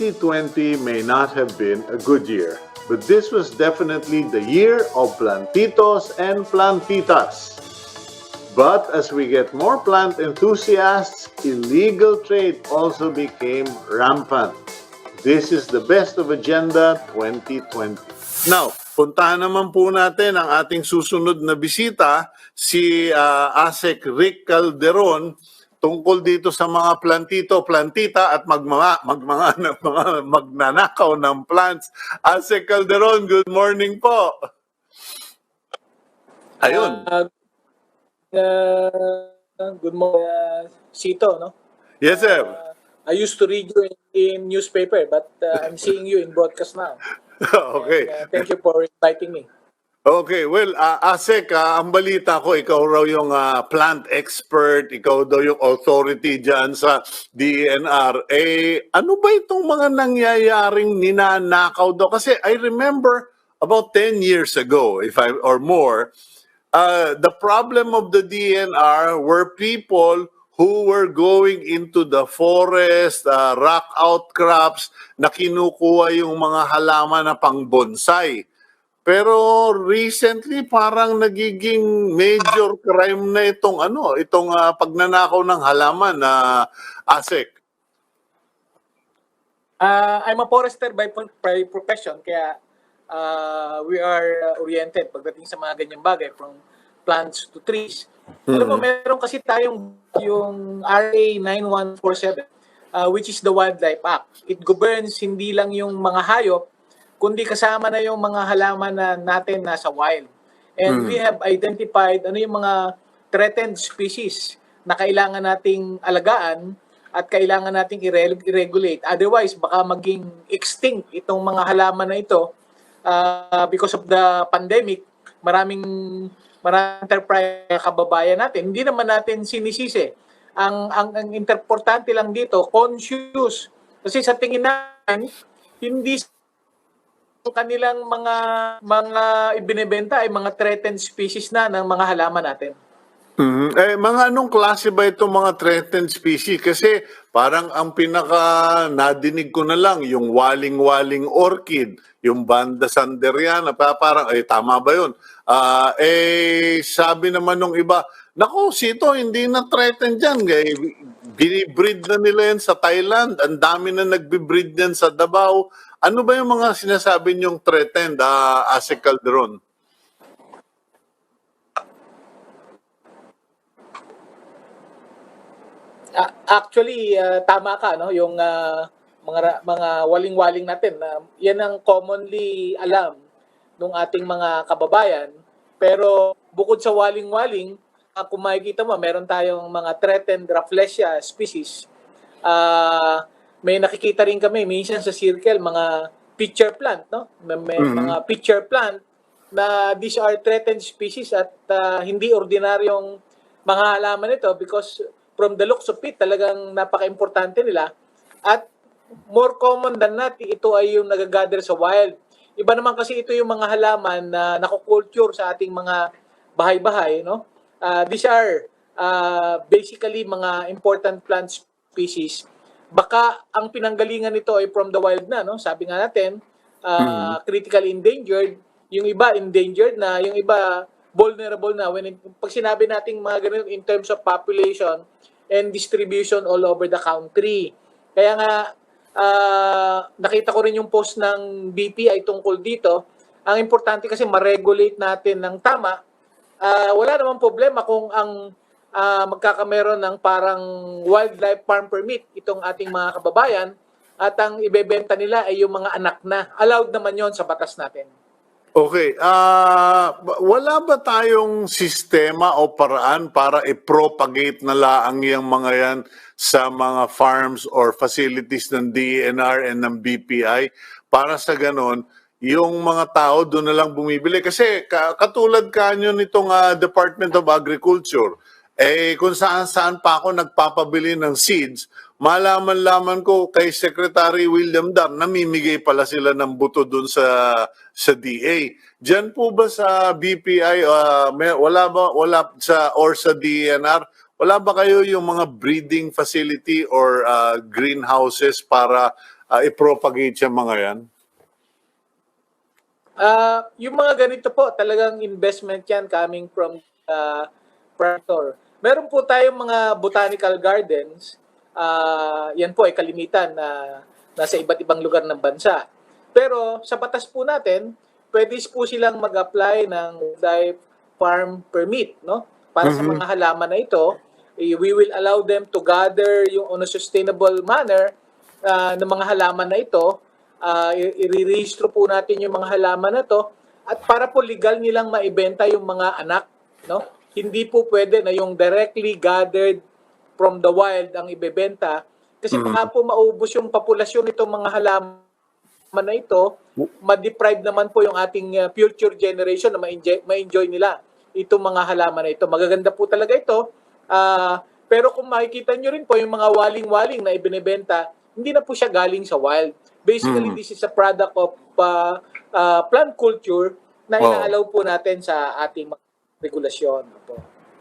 2020 may not have been a good year, but this was definitely the year of Plantitos and Plantitas. But as we get more plant enthusiasts, illegal trade also became rampant. This is the best of Agenda 2020. Now, puntahan naman po natin ang ating susunod na bisita, si ASEC Rick Calderon, tungkol dito sa mga plantito, plantita at magnanakaw ng plants. ASEC Calderon, good morning po. Ayun. Good morning, Cito, no? Yes, sir. I used to read you in newspaper, but I'm seeing you in broadcast now. Okay. And, thank you for inviting me. Okay, well, ASEC, ang balita ko, ikaw raw yung plant expert, ikaw daw yung authority dyan sa DENR. Ano ba itong mga nangyayaring ninanakaw daw? Kasi I remember about 10 years ago, or more, the problem of the DENR were people who were going into the forest, rock outcrops, na kinukuha yung mga halaman na pang bonsai. Pero recently parang nagiging major crime na itong pagnanakaw ng halaman na ASEC. I'm a forester by profession, kaya we are oriented pagdating sa mga ganyang bagay, from plants to trees. Alam mo, meron kasi tayong yung RA 9147, which is the Wildlife Act. It governs hindi lang yung mga hayop, kundi kasama na yung mga halaman na natin nasa wild. And we have identified ano yung mga threatened species na kailangan nating alagaan at kailangan nating i-regulate. Otherwise, baka maging extinct itong mga halaman na ito because of the pandemic. Maraming enterprise kababayan natin. Hindi naman natin sinisisi. Ang importante lang dito, conscious. Kasi sa tingin natin, hindi kanilang mga ibinebenta ay mga threatened species na ng mga halaman natin. Mga anong klase ba itong mga threatened species? Kasi parang ang pinaka nadinig ko na lang yung waling-waling orchid, yung banda sanderiana, parang tama ba yun? Sabi naman nung iba, nako, Cito, hindi na threatened dyan. Binibreed na nila yan sa Thailand. Ang dami na nagbe-breed yan sa Davao. Ano ba yung mga sinasabi niyong threatened, ASEC Calderon? Actually, tama ka, no? Yung mga waling-waling natin, yan ang commonly alam ng ating mga kababayan. Pero bukod sa waling-waling, kung makikita mo, meron tayong mga threatened Rafflesia species. May nakikita rin kami minsan sa circle, mga pitcher plant, no? May mga pitcher plant na these are threatened species at hindi ordinaryong mga halaman ito because from the looks of it, talagang napaka-importante nila. At more common than not, ito ay yung nagagather sa wild. Iba naman kasi ito yung mga halaman na nakukulture sa ating mga bahay-bahay, no? These are basically mga important plant species. Baka ang pinanggalingan nito ay from the wild na, no? Sabi nga natin, critically endangered, yung iba endangered na, yung iba vulnerable na. Pag sinabi natin mga ganun in terms of population and distribution all over the country. Kaya nga, nakita ko rin yung post ng BPI tungkol dito. Ang importante kasi ma-regulate natin ng tama. Wala namang problema kung ang magkakameron ng parang wildlife farm permit itong ating mga kababayan at ang ibebenta nila ay yung mga anak na. Allowed naman yon sa batas natin. Okay. Wala ba tayong sistema o paraan para i-propagate na laang yung mga yan sa mga farms or facilities ng DENR and ng BPI para sa ganon, yung mga tao doon na lang bumibili? Kasi katulad kanyo nitong Department of Agriculture, kung saan-saan pa ako nagpapabili ng seeds, malaman-laman ko kay Secretary William Dar, namimigay pala sila ng buto dun sa DA. Diyan po ba sa BPI, wala sa DENR, wala ba kayo yung mga breeding facility or greenhouses para i-propagate yung mga yan? Yung mga ganito po, talagang investment yan coming from private. Meron po tayong mga botanical gardens. Yan po ay kalimitan na nasa iba't ibang lugar ng bansa. Pero sa batas po natin, pwede po silang mag-apply ng wildlife farm permit, no? Para sa mga halaman na ito, we will allow them to gather yung on a sustainable manner ng mga halaman na ito. I-re-registro po natin yung mga halaman na to at para po legal nilang maibenta yung mga anak, no? Hindi po pwede na yung directly gathered from the wild ang ibebenta kasi baka po maubos yung populasyon nitong mga halaman na ito, ma-deprive naman po yung ating future generation na ma-enjoy nila itong mga halaman na ito. Magaganda po talaga ito. Pero kung makikita nyo rin po yung mga waling-waling na ibinebenta, hindi na po siya galing sa wild. Basically, this is a product of plant culture na inaalaw po natin sa ating mga regulasyon.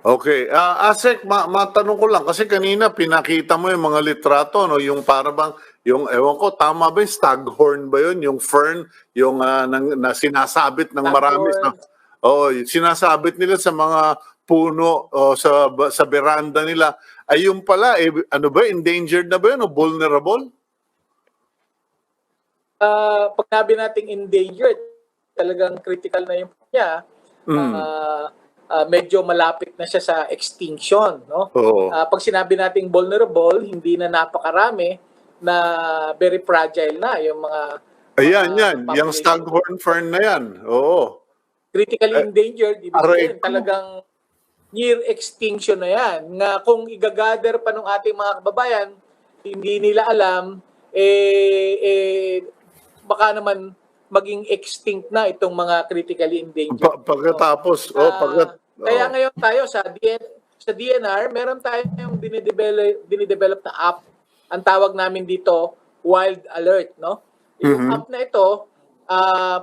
Okay. Asek, matanong ko lang, kasi kanina pinakita mo yung mga litrato, no? Yung para bang, yung, ewan ko, tama ba yung staghorn ba yun? Yung fern, yung na sinasabit ng marami. Sinasabit nila sa mga puno sa veranda nila. Ay yung pala, ano ba, endangered na ba yun o vulnerable? Pag sabi nating endangered, talagang critical na yung niya. Medyo malapit na siya sa extinction, no? Pag sinabi nating vulnerable, hindi na napakarami, na very fragile na yung mga yan. Yung staghorn fern na yan. Oo. Critically endangered, ibig sabihin, talagang near extinction na yan. Nga kung igagather pa ng ating mga kababayan, hindi nila alam, baka naman maging extinct na itong mga critically endangered. Pagkatapos, kaya ngayon tayo sa DNR, meron tayong dinidevelop na app. Ang tawag namin dito, Wild Alert, no? Yung app na ito,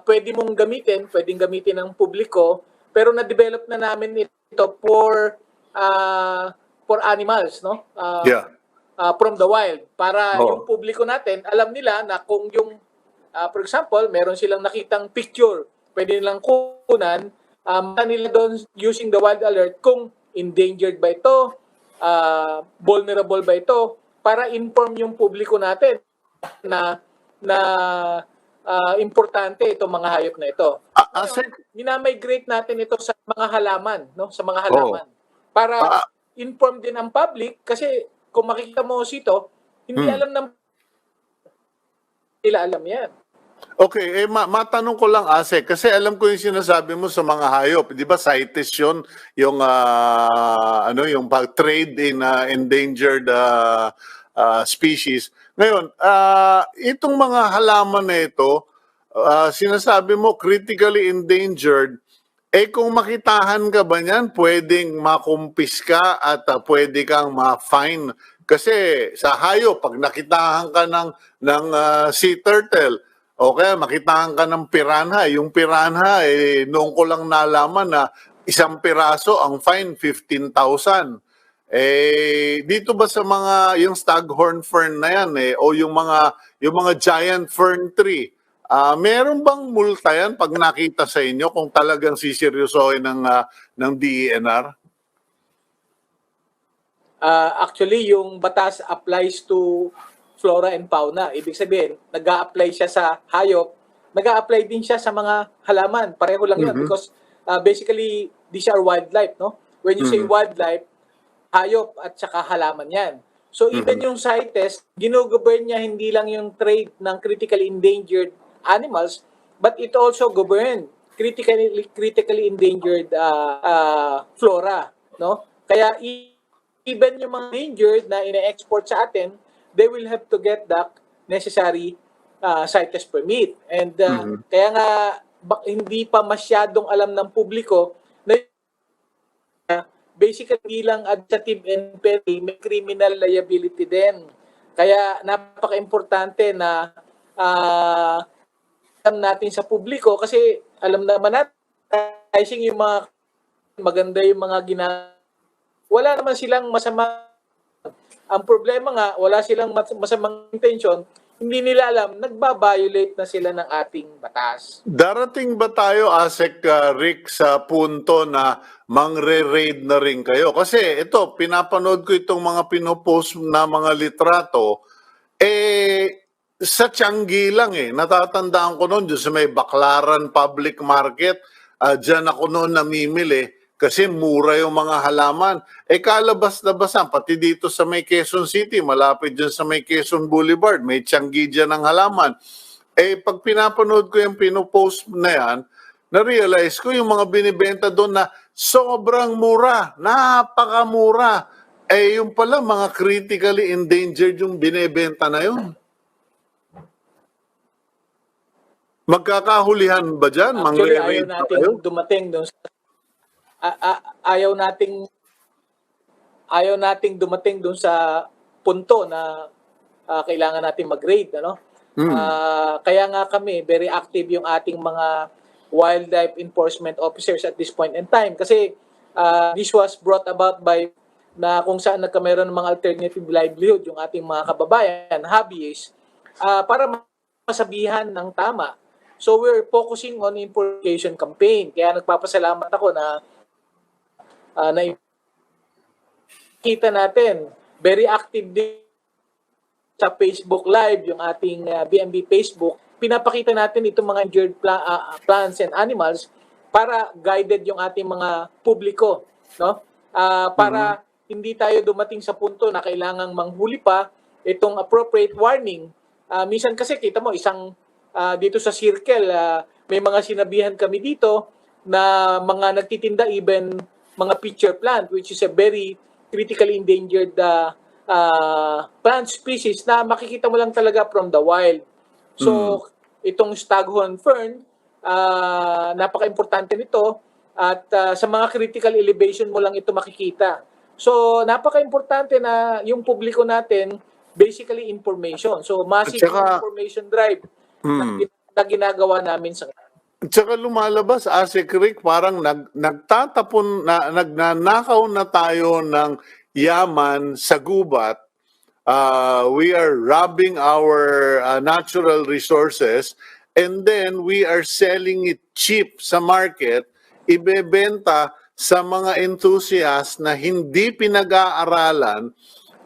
pwedeng gamitin ng publiko, pero na-develop na namin ito for animals, no? From the wild, para yung publiko natin alam nila na kung yung for example, meron silang nakitang picture, pwede nilang kunan nila doon using the Wild Alert kung endangered ba ito, vulnerable ba ito, para inform yung publiko natin na importante itong mga hayop na ito. Minamigrate natin ito sa mga halaman, no? Sa mga halaman. Para inform din ang public kasi kung makikita mo Cito, hindi nila alam yan. Okay, matanong ko lang, Asek, kasi alam ko yung sinasabi mo sa mga hayop, di ba CITES yun, yung yung pag-trade in endangered species. Ngayon, itong mga halaman na ito, sinasabi mo critically endangered, kung makitahan ka ba niyan, pwedeng makumpiska at pwede kang ma-fine. Kasi sa hayop, pag nakitahan ka ng sea turtle, okay, makitahan ka ng piranha. Yung piranha, noong ko lang nalaman na isang piraso, ang fine, 15,000. Dito ba sa mga, yung staghorn fern na yan, o yung mga giant fern tree, meron bang multa yan pag nakita sa inyo kung talagang siseryosohin ng DENR? Actually, yung batas applies to flora and fauna. Ibig sabihin, nag-a-apply siya sa hayop, nag-a-apply din siya sa mga halaman. Pareho lang yun because basically, these are wildlife, no? When you say wildlife, hayop at saka halaman yan. So even yung CITES, ginugovern niya hindi lang yung trade ng critically endangered animals, but it also govern critically endangered flora, no? Kaya even yung mga endangered na ina-export sa atin, they will have to get the necessary CITES permit. And kaya nga hindi pa masyadong alam ng publiko na basically lang adjective and penalty, may criminal liability din. Kaya napaka-importante na alam natin sa publiko kasi alam naman natin yung mga maganda yung mga wala naman silang masama. Ang problema nga, wala silang masamang intention, hindi nila alam, nagba-violate na sila ng ating batas. Darating ba tayo, Asek Rick, sa punto na mangre-raid na rin kayo? Kasi ito, pinapanood ko itong mga pinopost na mga litrato, sa Tianggi lang Natatandaan ko noon, doon sa may Baclaran Public Market, dyan ako noon namimili kasi mura yung mga halaman. Kalabas-labasan, pati dito sa may Quezon City, malapit dyan sa may Quezon Boulevard, may Tianggi dyan ng halaman. Pag pinapanood ko yung pinopost na yan, na-realize ko yung mga binibenta doon na sobrang mura, napakamura. Yung pala, mga critically endangered yung binibenta na yun. Magkakahulihan ba dyan? Actually, ayaw Mangre-raid ba kayo? nating dumating doon sa ayaw nating dumating doon sa punto na kailangan natin mag-raid, ano? Kaya nga kami, very active yung ating mga wildlife enforcement officers at this point in time. Kasi this was brought about by na kung saan nagkameron ng mga alternative livelihood yung ating mga kababayan, hobbyists, para masabihan ng tama. So we're focusing on information campaign. Kaya nagpapasalamat ako na kita natin, very active din sa Facebook Live, yung ating BMB Facebook, pinapakita natin itong mga endangered plants and animals para guided yung ating mga publiko, no? Para hindi tayo dumating sa punto na kailangang manghuli pa itong appropriate warning. Minsan kasi kita mo dito sa circle, may mga sinabihan kami dito na mga nagtitinda even mga pitcher plant, which is a very critically endangered plant species na makikita mo lang talaga from the wild. So, itong staghorn fern, napaka-importante nito at sa mga critical elevation mo lang ito makikita. So, napaka-importante na yung publiko natin, basically information. So, massive information drive na ginagawa namin sa Tsaka lumalabas, Asek Rick, parang nagtatapon, nagnanakaw na tayo ng yaman sa gubat. We are robbing our natural resources and then we are selling it cheap sa market, ibebenta sa mga enthusiasts na hindi pinag-aaralan,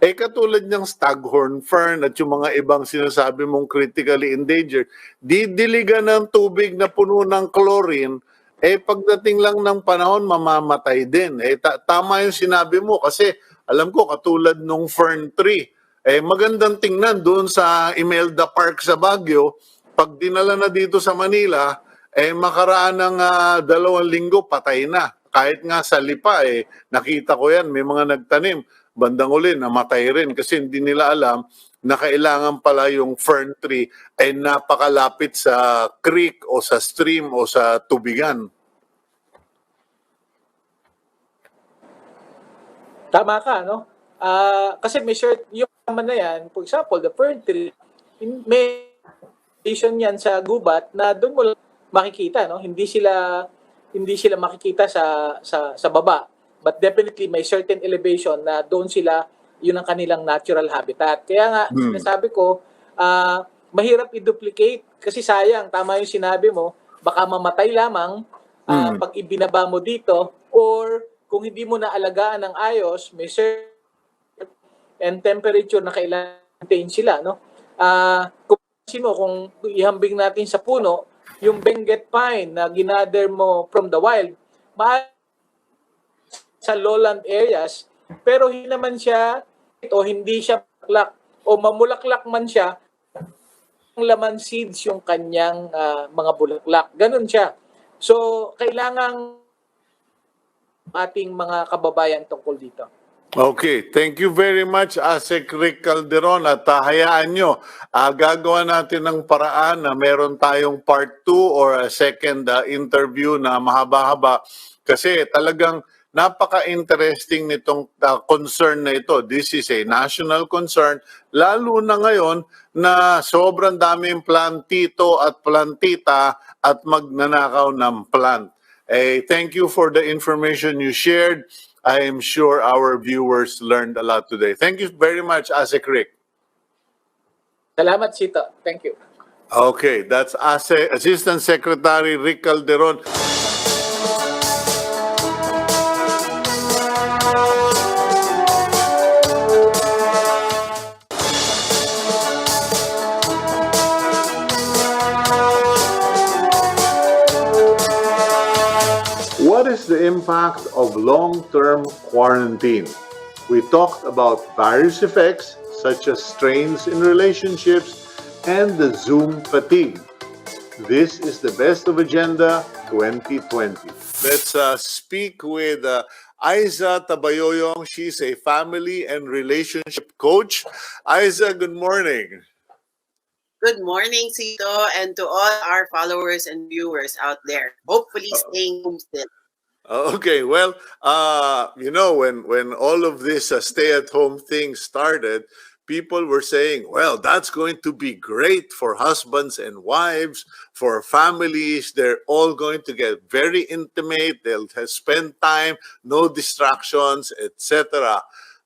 katulad ng staghorn fern at yung mga ibang sinasabi mong critically endangered, didiligan ng tubig na puno ng chlorine, pagdating lang ng panahon, mamamatay din. Tama yung sinabi mo kasi alam ko, katulad nung fern tree, magandang tingnan doon sa Imelda Park sa Baguio, pag dinala na dito sa Manila, makaraan ng 2 linggo, patay na. Kahit nga sa lipa, nakita ko yan, may mga nagtanim. Bandang uli, namatay rin kasi hindi nila alam na kailangan pala yung fern tree ay napakalapit sa creek o sa stream o sa tubigan. Tama ka, no? Kasi may yung naman na yan, for example, the fern tree, may station yan sa gubat na doon mo makikita, no? Hindi sila makikita sa baba. But definitely may certain elevation na doon sila, yun ang kanilang natural habitat. Kaya nga, sinasabi ko, mahirap i-duplicate kasi sayang, tama yung sinabi mo, baka mamatay lamang pag ibinaba mo dito or kung hindi mo naalagaan ng ayos, may certain and temperature na kailangan maintain sila, no? Kung ihambing natin sa puno, yung Benguet pine na ginather mo from the wild, sa lowland areas, pero hindi naman siya o hindi siya bulaklak o mamulaklak man siya, ang laman seeds yung kanyang mga bulaklak. Ganun siya. So, kailangang ating mga kababayan tungkol dito. Okay, thank you very much, Asek Rick Calderon, at hayaan nyo, gagawa natin ng paraan na meron tayong part 2 or a second interview na mahaba-haba kasi talagang napaka-interesting nitong concern na ito. This is a national concern, lalo na ngayon na sobrang daming plantito at plantita at magnanakaw ng plant. Thank you for the information you shared. I am sure our viewers learned a lot today. Thank you very much, Asek Rick. Salamat, Cito. Thank you. Okay, that's Assistant Secretary Rick Calderon. What is the impact of long-term quarantine? We talked about various effects such as strains in relationships and the Zoom fatigue. This is the Best of Agenda 2020. Let's speak with Aiza Tabayoyong. She's a family and relationship coach. Aiza, good morning. Good morning, Cito, and to all our followers and viewers out there. Hopefully staying home still. Okay, well, when all of this stay-at-home thing started, people were saying, well, that's going to be great for husbands and wives, for families. They're all going to get very intimate. They'll spend time, no distractions, etc.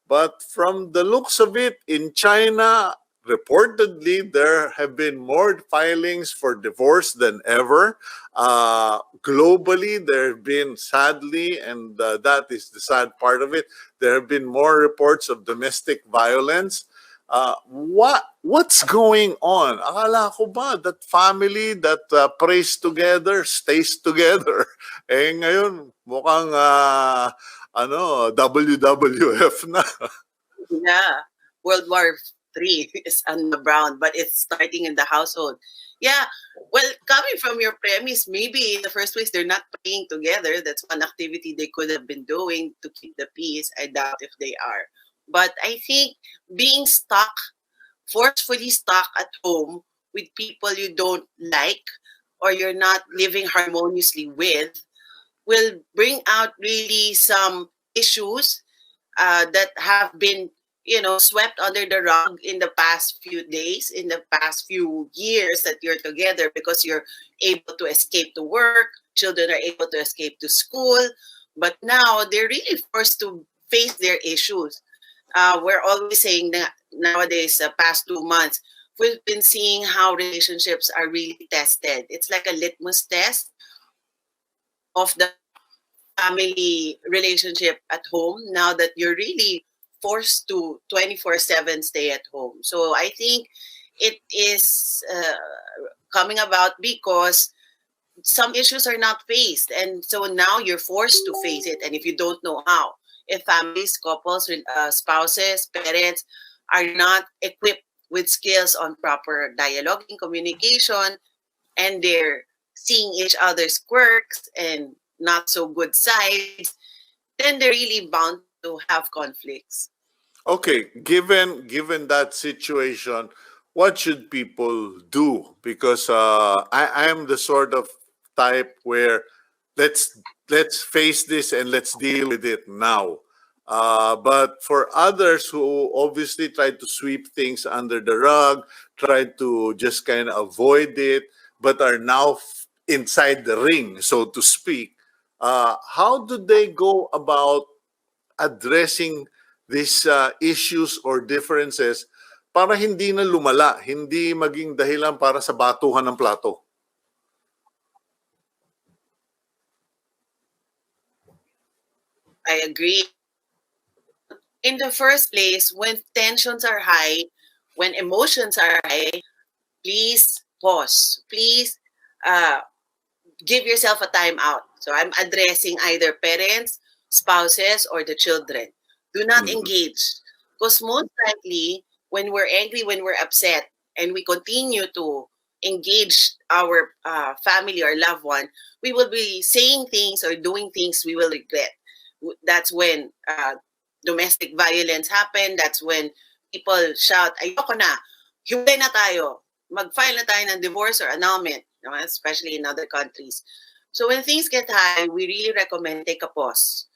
But from the looks of it, in China, reportedly, there have been more filings for divorce than ever. Globally, there have been, sadly, and that is the sad part of it, there have been more reports of domestic violence. What's going on? Akala ko ba that family that prays together stays together? Eh ngayon mukhang WWF na. Yeah, World War III is on the ground, but it's starting in the household. Yeah, well, coming from your premise, maybe in the first place they're not praying together. That's one activity they could have been doing to keep the peace. I doubt if they are. But I think being forcefully stuck at home with people you don't like or you're not living harmoniously with will bring out really some issues that have been swept under the rug in the past few days, in the past few years that you're together, because you're able to escape to work, children are able to escape to school, but now they're really forced to face their issues. We're always saying that nowadays, past 2 months, we've been seeing how relationships are really tested. It's like a litmus test of the family relationship at home now that you're really forced to 24/7 stay at home. So I think it is coming about because some issues are not faced, and so now you're forced to face it. And if you don't know how, if families, couples, spouses, parents are not equipped with skills on proper dialoguing, communication, and they're seeing each other's quirks and not so good sides, then they're really bound to have conflicts. Okay, given that situation, what should people do? Because I am the sort of type where let's face this and let's deal with it now. But for others who obviously try to sweep things under the rug, try to just kind of avoid it, but are now inside the ring, so to speak, how do they go about addressing these issues or differences para hindi na lumala, hindi maging dahilan para sa batuhan ng plato? I agree. In the first place, when tensions are high, when emotions are high, please pause. Please give yourself a time out. So I'm addressing either parents, spouses, or the children. Do not engage. Because most likely, when we're angry, when we're upset, and we continue to engage our family or loved one, we will be saying things or doing things we will regret. That's when domestic violence happen. That's when people shout, ayoko na, hiwalay na tayo, mag-file na tayo ng divorce or annulment, especially in other countries. So when things get high, we really recommend take a pause.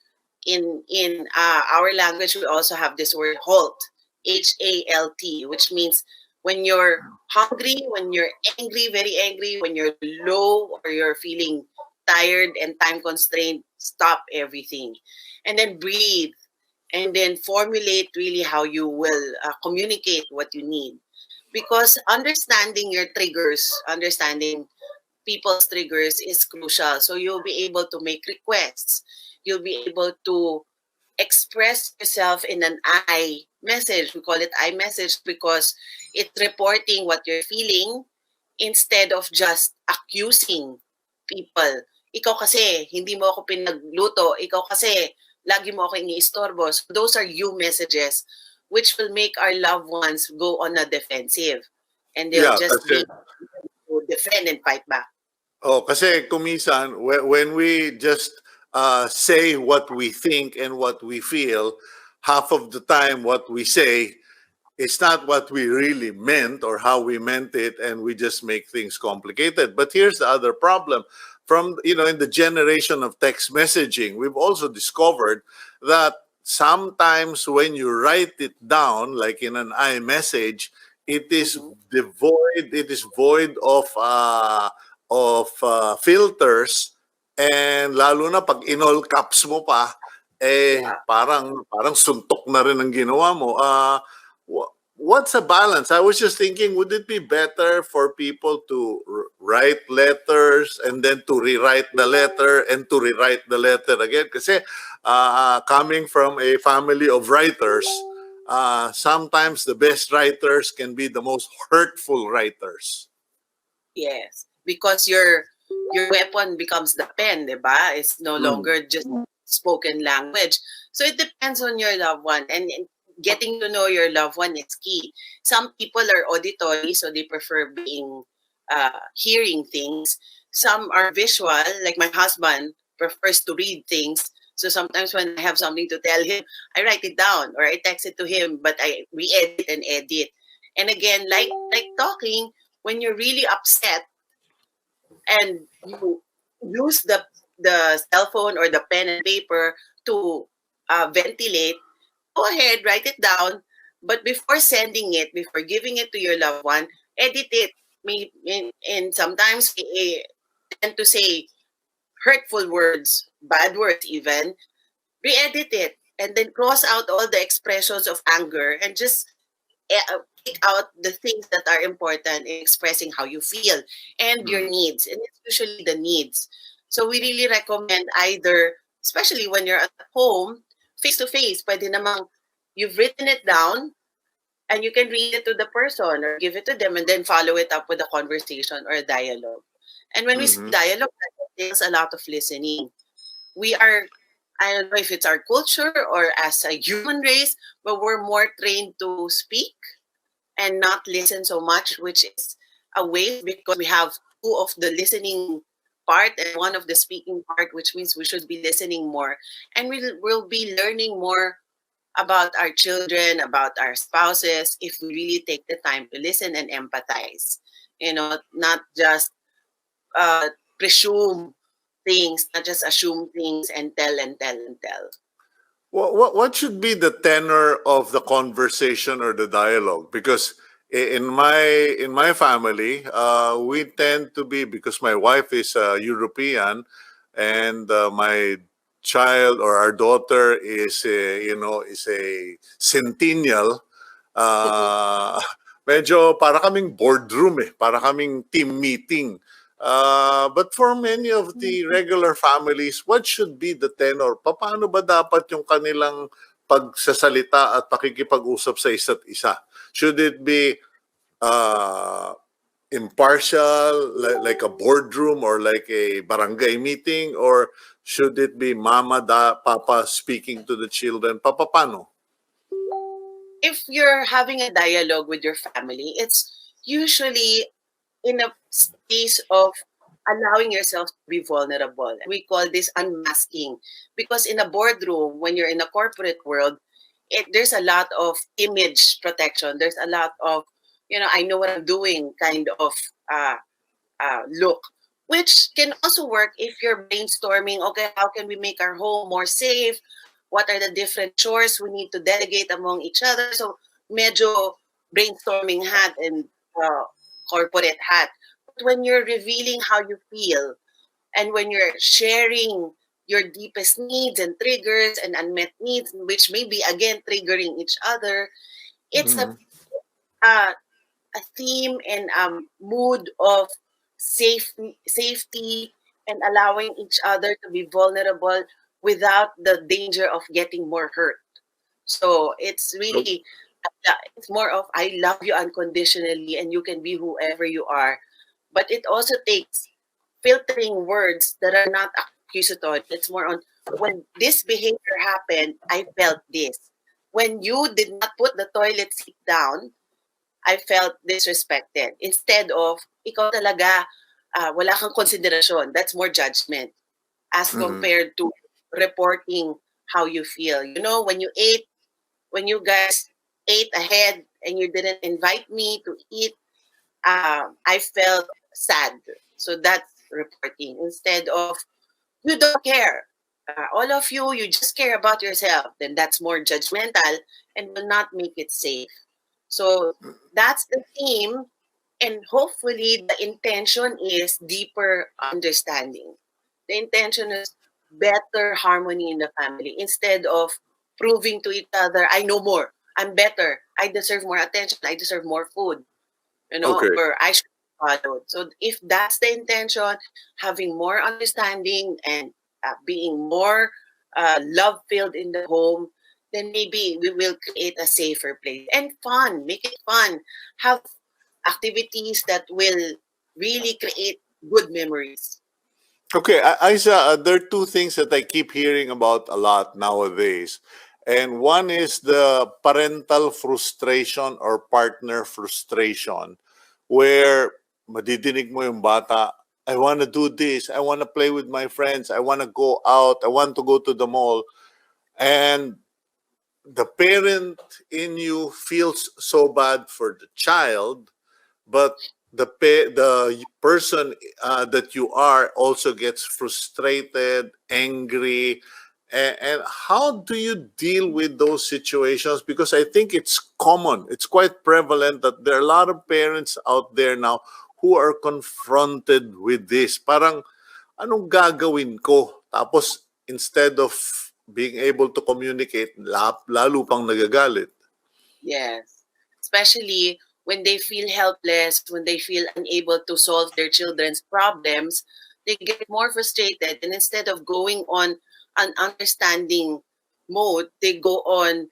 In our language, we also have this word halt, HALT, which means when you're hungry, when you're angry, very angry, when you're low or you're feeling tired and time constrained, stop everything. And then breathe. And then formulate really how you will communicate what you need. because understanding your triggers, understanding people's triggers is crucial. So you'll be able to make requests. You'll be able to express yourself in an I message. We call it I message because it's reporting what you're feeling instead of just accusing people. Ikaw kasi, hindi mo ako pinagluto. Ikaw kasi, lagi mo ako iniistorbo. So those are you messages which will make our loved ones go on a defensive. And they'll Yeah, just kasi be to defend and fight back. kasi kumisan when we just say what we think and what we feel, half of the time what we say it's not what we really meant or how we meant it, and we just make things complicated. But here's the other problem. From, in the generation of text messaging, we've also discovered that sometimes when you write it down, like in an iMessage, it is void of filters, and lalo na pag in-all caps mo pa, parang suntok na rin ang ginawa mo. What's a balance? I was just thinking, would it be better for people to write letters and then to rewrite the letter and to rewrite the letter again? Kasi coming from a family of writers, sometimes the best writers can be the most hurtful writers. Yes, because your weapon becomes the pen, diba? It's no longer just spoken language. So it depends on your loved one, and getting to know your loved one is key. Some people are auditory, so they prefer being hearing things. Some are visual, like my husband prefers to read things. So sometimes when I have something to tell him, I write it down or I text it to him, but I re-edit and edit. And again, like talking, when you're really upset and you use the cell phone or the pen and paper to ventilate, go ahead, write it down. But before sending it, before giving it to your loved one, edit it. And sometimes we tend to say hurtful words, bad words even. Re-edit it and then cross out all the expressions of anger and just pick out the things that are important in expressing how you feel and your needs. And it's usually the needs. So we really recommend either, especially when you're at home, face to face, pwede namang you've written it down and you can read it to the person or give it to them and then follow it up with a conversation or a dialogue. And when we say dialogue, that entails a lot of listening. We are, I don't know if it's our culture or as a human race, but we're more trained to speak and not listen so much, which is a waste because we have two of the listening part and one of the speaking part, which means we should be listening more. And we'll be learning more about our children, about our spouses, if we really take the time to listen and empathize. Not just presume things, not just assume things and tell and tell and tell. What should be the tenor of the conversation or the dialogue? Because in my family, we tend to be, because my wife is European, and my child or our daughter is a centennial. Medyo para kaming boardroom para kaming team meeting. But for many of the regular families, what should be the tenor? Paano ba dapat yung kanilang pagsasalita at pakikipag-usap sa isa't isa? Should it be impartial, like a boardroom or like a barangay meeting, or should it be mama, papa speaking to the children? Paano? If you're having a dialogue with your family, it's usually in a space of allowing yourself to be vulnerable. We call this unmasking because in a boardroom, when you're in a corporate world, there's a lot of image protection. There's a lot of, I know what I'm doing kind of look, which can also work if you're brainstorming, okay, how can we make our home more safe? What are the different chores we need to delegate among each other? So medyo brainstorming hat and corporate hat. But when you're revealing how you feel and when you're sharing your deepest needs and triggers and unmet needs, which may be again triggering each other, it's a a theme and mood of safety and allowing each other to be vulnerable without the danger of getting more hurt. So it's really, it's more of I love you unconditionally and you can be whoever you are. But it also takes filtering words that are not accusatory. It's more on when this behavior happened, I felt this. When you did not put the toilet seat down, I felt disrespected. Instead of, ikaw talaga, wala kang konsiderasyon. That's more judgment as compared to reporting how you feel. You know, when you guys ate ahead and you didn't invite me to eat, I felt sad. So that's reporting. Instead of, you don't care. All of you, you just care about yourself. Then that's more judgmental and will not make it safe. So that's the theme. And hopefully the intention is deeper understanding. The intention is better harmony in the family instead of proving to each other, I know more, I'm better, I deserve more attention, I deserve more food, you know, Okay. or I should be followed. So if that's the intention, having more understanding and being more love filled in the home, then maybe we will create a safer place and fun. Make it fun. Have activities that will really create good memories. Okay, Isa, there are two things that I keep hearing about a lot nowadays. And one is the parental frustration or partner frustration, where madidinig mo yung bata, I want to do this, I want to play with my friends, I want to go out, I want to go to the mall. And the parent in you feels so bad for the child, but the person that you are also gets frustrated, angry, and how do you deal with those situations? Because I think it's common, it's quite prevalent that there are a lot of parents out there now who are confronted with this. Parang, anong gagawin ko? Tapos, instead of being able to communicate, lalo pang nagagalit. Yes. Especially when they feel helpless, when they feel unable to solve their children's problems, they get more frustrated. And instead of going on an understanding mode, they go on,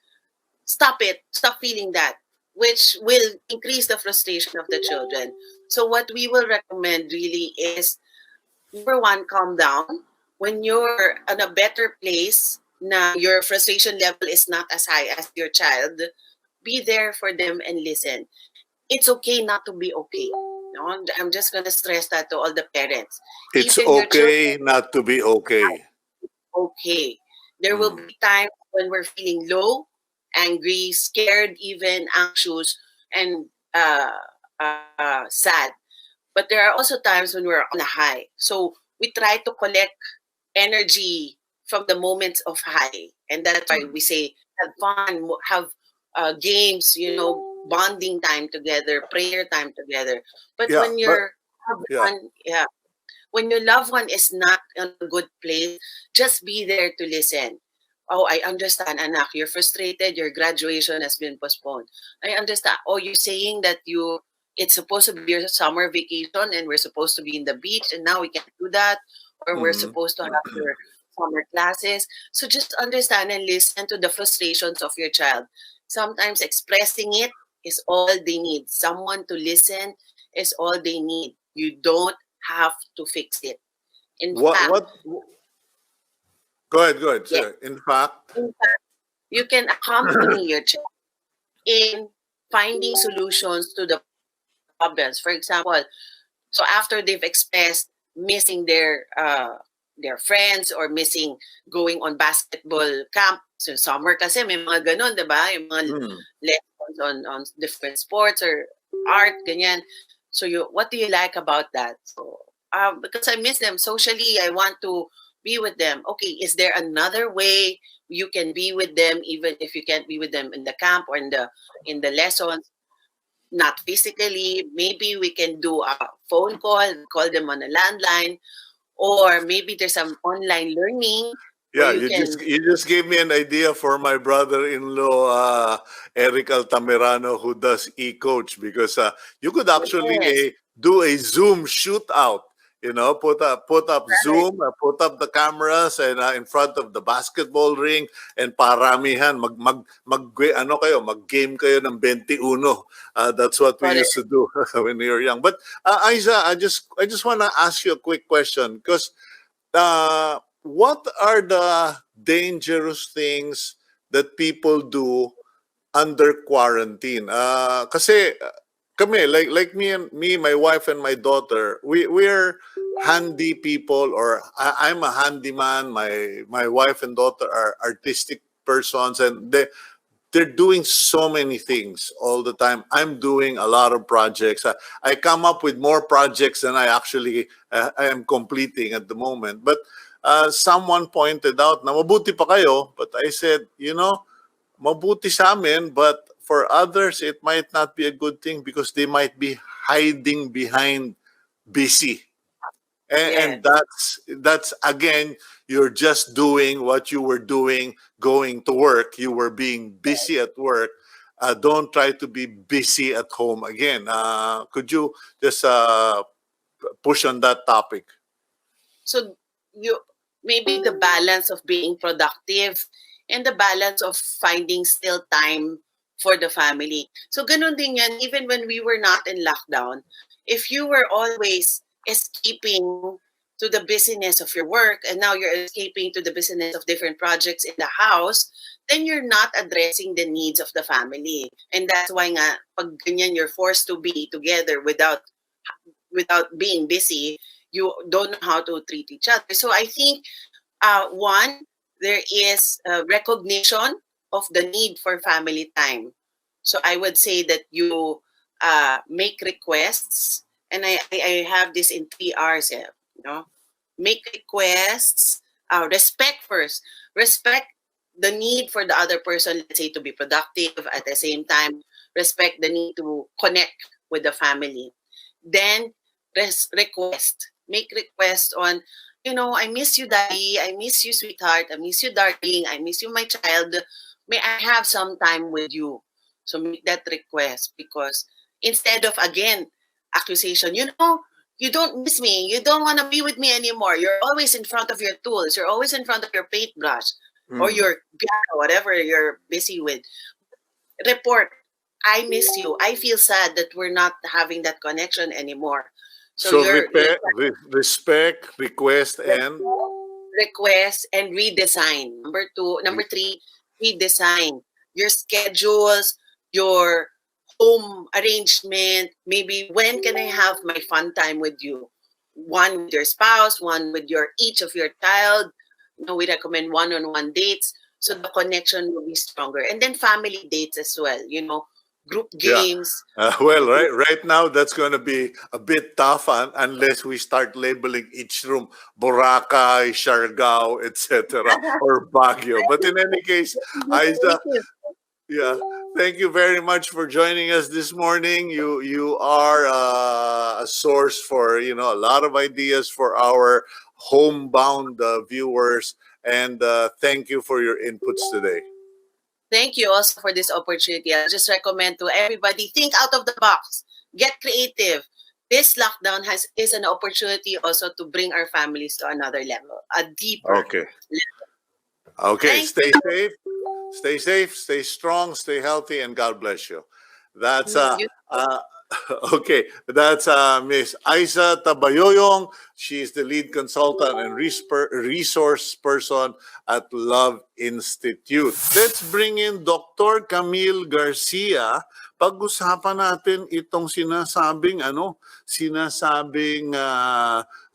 stop it, stop feeling that, which will increase the frustration of the children. So, what we will recommend really is number one, calm down. When you're in a better place, na your frustration level is not as high as your child, be there for them and listen. It's okay not to be okay. No, I'm just gonna stress that to all the parents. It's Even your children, okay not to be okay. okay. There will be times when we're feeling low, angry, scared, even anxious, and sad. But there are also times when we're on a high. So we try to collect energy from the moments of high, and that's why we say have fun, have games, you know, bonding time together, prayer time together. But Yeah, when but your loved yeah. one, yeah, when your loved one is not in a good place, just be there to listen. Oh, I understand, anak. You're frustrated. Your graduation has been postponed. I understand. Oh, you're saying that it's supposed to be your summer vacation and we're supposed to be in the beach and now we can't do that, or we're Mhm. supposed to have your summer classes. So just understand and listen to the frustrations of your child. Sometimes expressing it is all they need. Someone to listen is all they need. You don't have to fix it. In What fact, what go ahead, yes, sir. In fact, in fact, you can accompany your child in finding solutions to the problems. For example, so after they've expressed missing their friends or missing going on basketball camp, so summer kasi may mga ganun, 'di ba? Yung mga mm, lessons on different sports or art, ganyan. So what do you like about that? So because I miss them socially, I want to be with them. Okay, is there another way you can be with them even if you can't be with them in the camp or in the lessons? Not physically. Maybe we can do a phone call them on a landline, or maybe there's some online learning Yeah, you can. you just gave me an idea for my brother-in-law, Eric Altamirano, who does e-coach, because you could actually Yes, do a Zoom shootout. You know, put up right. Zoom, put up the cameras, and in front of the basketball ring, and paramihan ano kayo, mag-game kayo ng 21. That's what we used Correct. to do when we were young. But Isa, I just want to ask you a quick question, because what are the dangerous things that people do under quarantine? Kasi kami, like me, my wife and my daughter, we're handy people, or I'm a handyman. My wife and daughter are artistic persons, and they're doing so many things all the time. I'm doing a lot of projects. I come up with more projects than I actually I am completing at the moment. But someone pointed out na mabuti pa kayo, but I said, mabuti sa amin, but for others, it might not be a good thing because they might be hiding behind busy. And Yes. that's again, you're just doing what you were doing going to work. You were being busy at work. Don't try to be busy at home again. Could you just push on that topic? So you maybe the balance of being productive and the balance of finding still time for the family. So ganun din yan, even when we were not in lockdown, if you were always escaping to the busyness of your work and now you're escaping to the busyness of different projects in the house, then you're not addressing the needs of the family. And that's why nga, pag ganyan, you're forced to be together without being busy, you don't know how to treat each other. So I think one, there is recognition of the need for family time. So I would say that you make requests, and I have this in 3 R's. You know, make requests. Respect first. Respect the need for the other person. Let's say to be productive at the same time. Respect the need to connect with the family. Then request. Make request on, I miss you, daddy. I miss you, sweetheart. I miss you, darling. I miss you, my child. May I have some time with you? So make that request, because instead of, again, accusation, you don't miss me. You don't want to be with me anymore. You're always in front of your tools. You're always in front of your paintbrush or Mm. your piano, whatever you're busy with. Report, I miss you. I feel sad that we're not having that connection anymore. So So you're respect, request, and request and redesign. Number three, redesign your schedules, your home arrangement. Maybe when can I have my fun time with you? One with your spouse, one with each of your child. We recommend one-on-one dates so the connection will be stronger. And then family dates as well. Group yeah. games. Well, right now that's going to be a bit tough unless we start labeling each room Boracay, Siargao, etc., or Baguio. But in any case, Isa, yeah, thank you very much for joining us this morning. You are a source for a lot of ideas for our homebound viewers, and thank you for your inputs today. Thank you also for this opportunity. I just recommend to everybody, think out of the box, get creative. This lockdown is an opportunity also to bring our families to another level, a deeper Okay. level. Okay. Thank Stay safe. Stay safe. Stay strong. Stay healthy, and God bless you. That's you. okay. That's Miss Isa Tabayoyong. She's the lead consultant and resource person at Love Institute. Let's bring in Dr. Camille Garcia. Pag-usapan natin itong sinasabing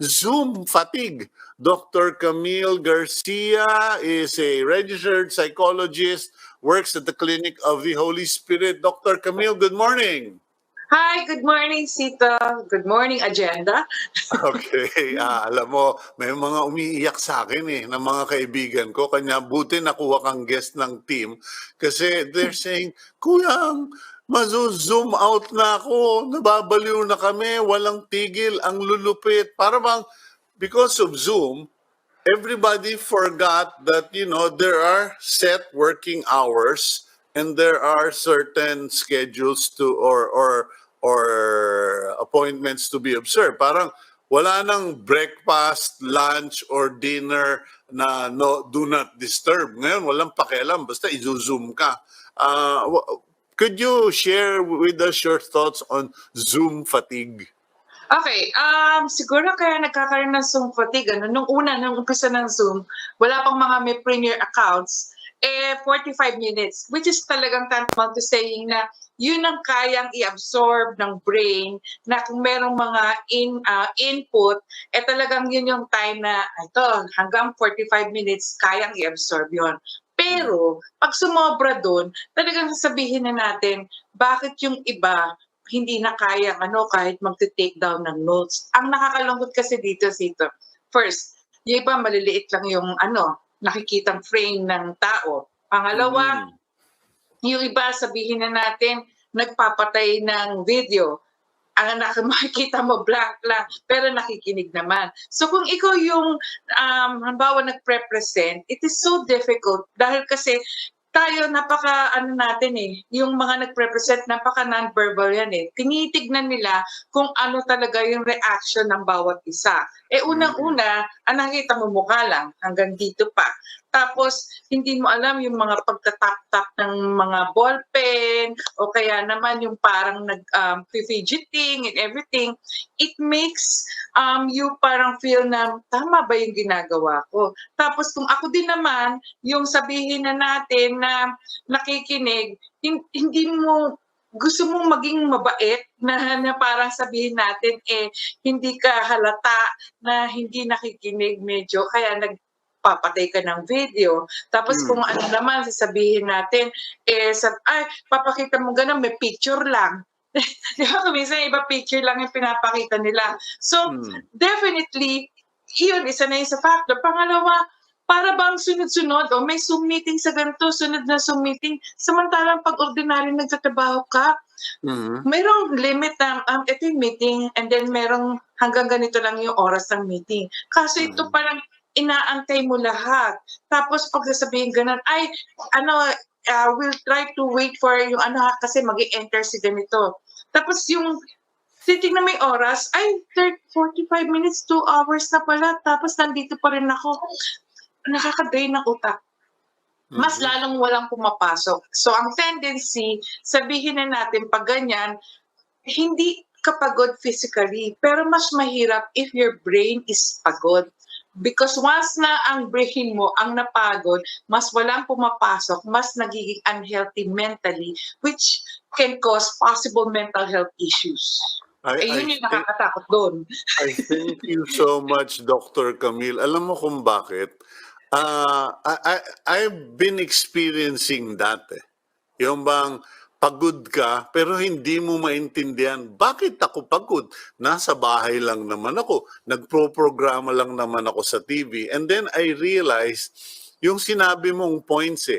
Zoom fatigue. Dr. Camille Garcia is a registered psychologist, works at the Clinic of the Holy Spirit. Dr. Camille, good morning. Hi, good morning, Cito. Good morning, Agenda. Okay, alam mo, may mga umiiyak sa akin ng mga kaibigan ko. Kanya buti nakuha kang guest ng team kasi they're saying, Kuya, mazo-zoom out na ako, nababaliw na kami, walang tigil, ang lulupit. Para bang, because of Zoom, everybody forgot that, there are set working hours and there are certain schedules to or appointments to be observed. Parang wala nang breakfast, lunch, or dinner na no do not disturb. Ngayon, walang pakialam, basta i-zoom ka. Could you share with us your thoughts on Zoom fatigue? Okay, siguro kaya nagkakaroon ng Zoom fatigue, nung umpisa ng Zoom, wala pang mga may premier accounts, 45 minutes, which is talagang tantamount to saying na yun ang kayang i-absorb ng brain na kung merong mga input, talagang yun yung time na ito, hanggang 45 minutes, kayang i-absorb yun. Pero, pag sumobra doon, talagang sasabihin na natin, bakit yung iba hindi na kaya kahit magte-take down ng notes. Ang nakakalungkot kasi dito, first, yung iba maliliit lang yung nakikitang frame ng tao. Pangalawa, yung iba sabihin na natin nagpapatay ng video. Ang makikita mo blank lang, pero nakikinig naman. So kung ikaw yung halimbawa nagre-present, it is so difficult dahil kasi tayo natin yung mga nagre-present napaka non-verbal yan tinitignan nila kung ano talaga yung reaction ng bawat isa. Unang-una, ang nakita mo mukha lang, hanggang dito pa. Tapos, hindi mo alam yung mga pagtatap-tap ng mga ballpen, o kaya naman yung parang fidgeting and everything. It makes you parang feel na, tama ba yung ginagawa ko? Tapos, kung ako din naman, yung sabihin na natin na nakikinig, hindi mo gusto mong maging mabait na parang sabihin natin hindi ka halata na hindi nakikinig medyo kaya nagpapatay ka ng video. Tapos kung ano naman sasabihin natin papakita mo ganun, may picture lang. Di ba minsan iba picture lang yung pinapakita nila. So definitely yun isa na yung sa factor. Pangalawa, para bang sunod-sunod, may Zoom meeting sa ganito, sunod na Zoom meeting. Samantalang pag ordinary nagtatrabaho ka, mayroong limit na ito yung meeting and then merong hanggang ganito lang yung oras ng meeting. Kaso ito parang inaantay mo lahat. Tapos pag sasabihin ganun, we'll try to wait for yung kasi mag-i-enter si ganito. Tapos yung titignan may oras, 45 minutes, 2 hours na pala, tapos nandito pa rin ako. Nakaka-drain ng utak. Mas lalong walang pumapasok. So ang tendency, sabihin na natin pag ganyan, hindi ka pagod physically, pero mas mahirap if your brain is pagod. Because once na ang brain mo ang napagod, mas walang pumapasok, mas nagiging unhealthy mentally, which can cause possible mental health issues. Yun yung nakakatakot doon. I thank you so much, Dr. Camille. Alam mo kung bakit? I've been experiencing that. Yung bang pagod ka pero hindi mo maintindihan bakit ako pagod. Nasa bahay lang naman ako. Nagpo-programa lang naman ako sa TV. And then I realized yung sinabi mong points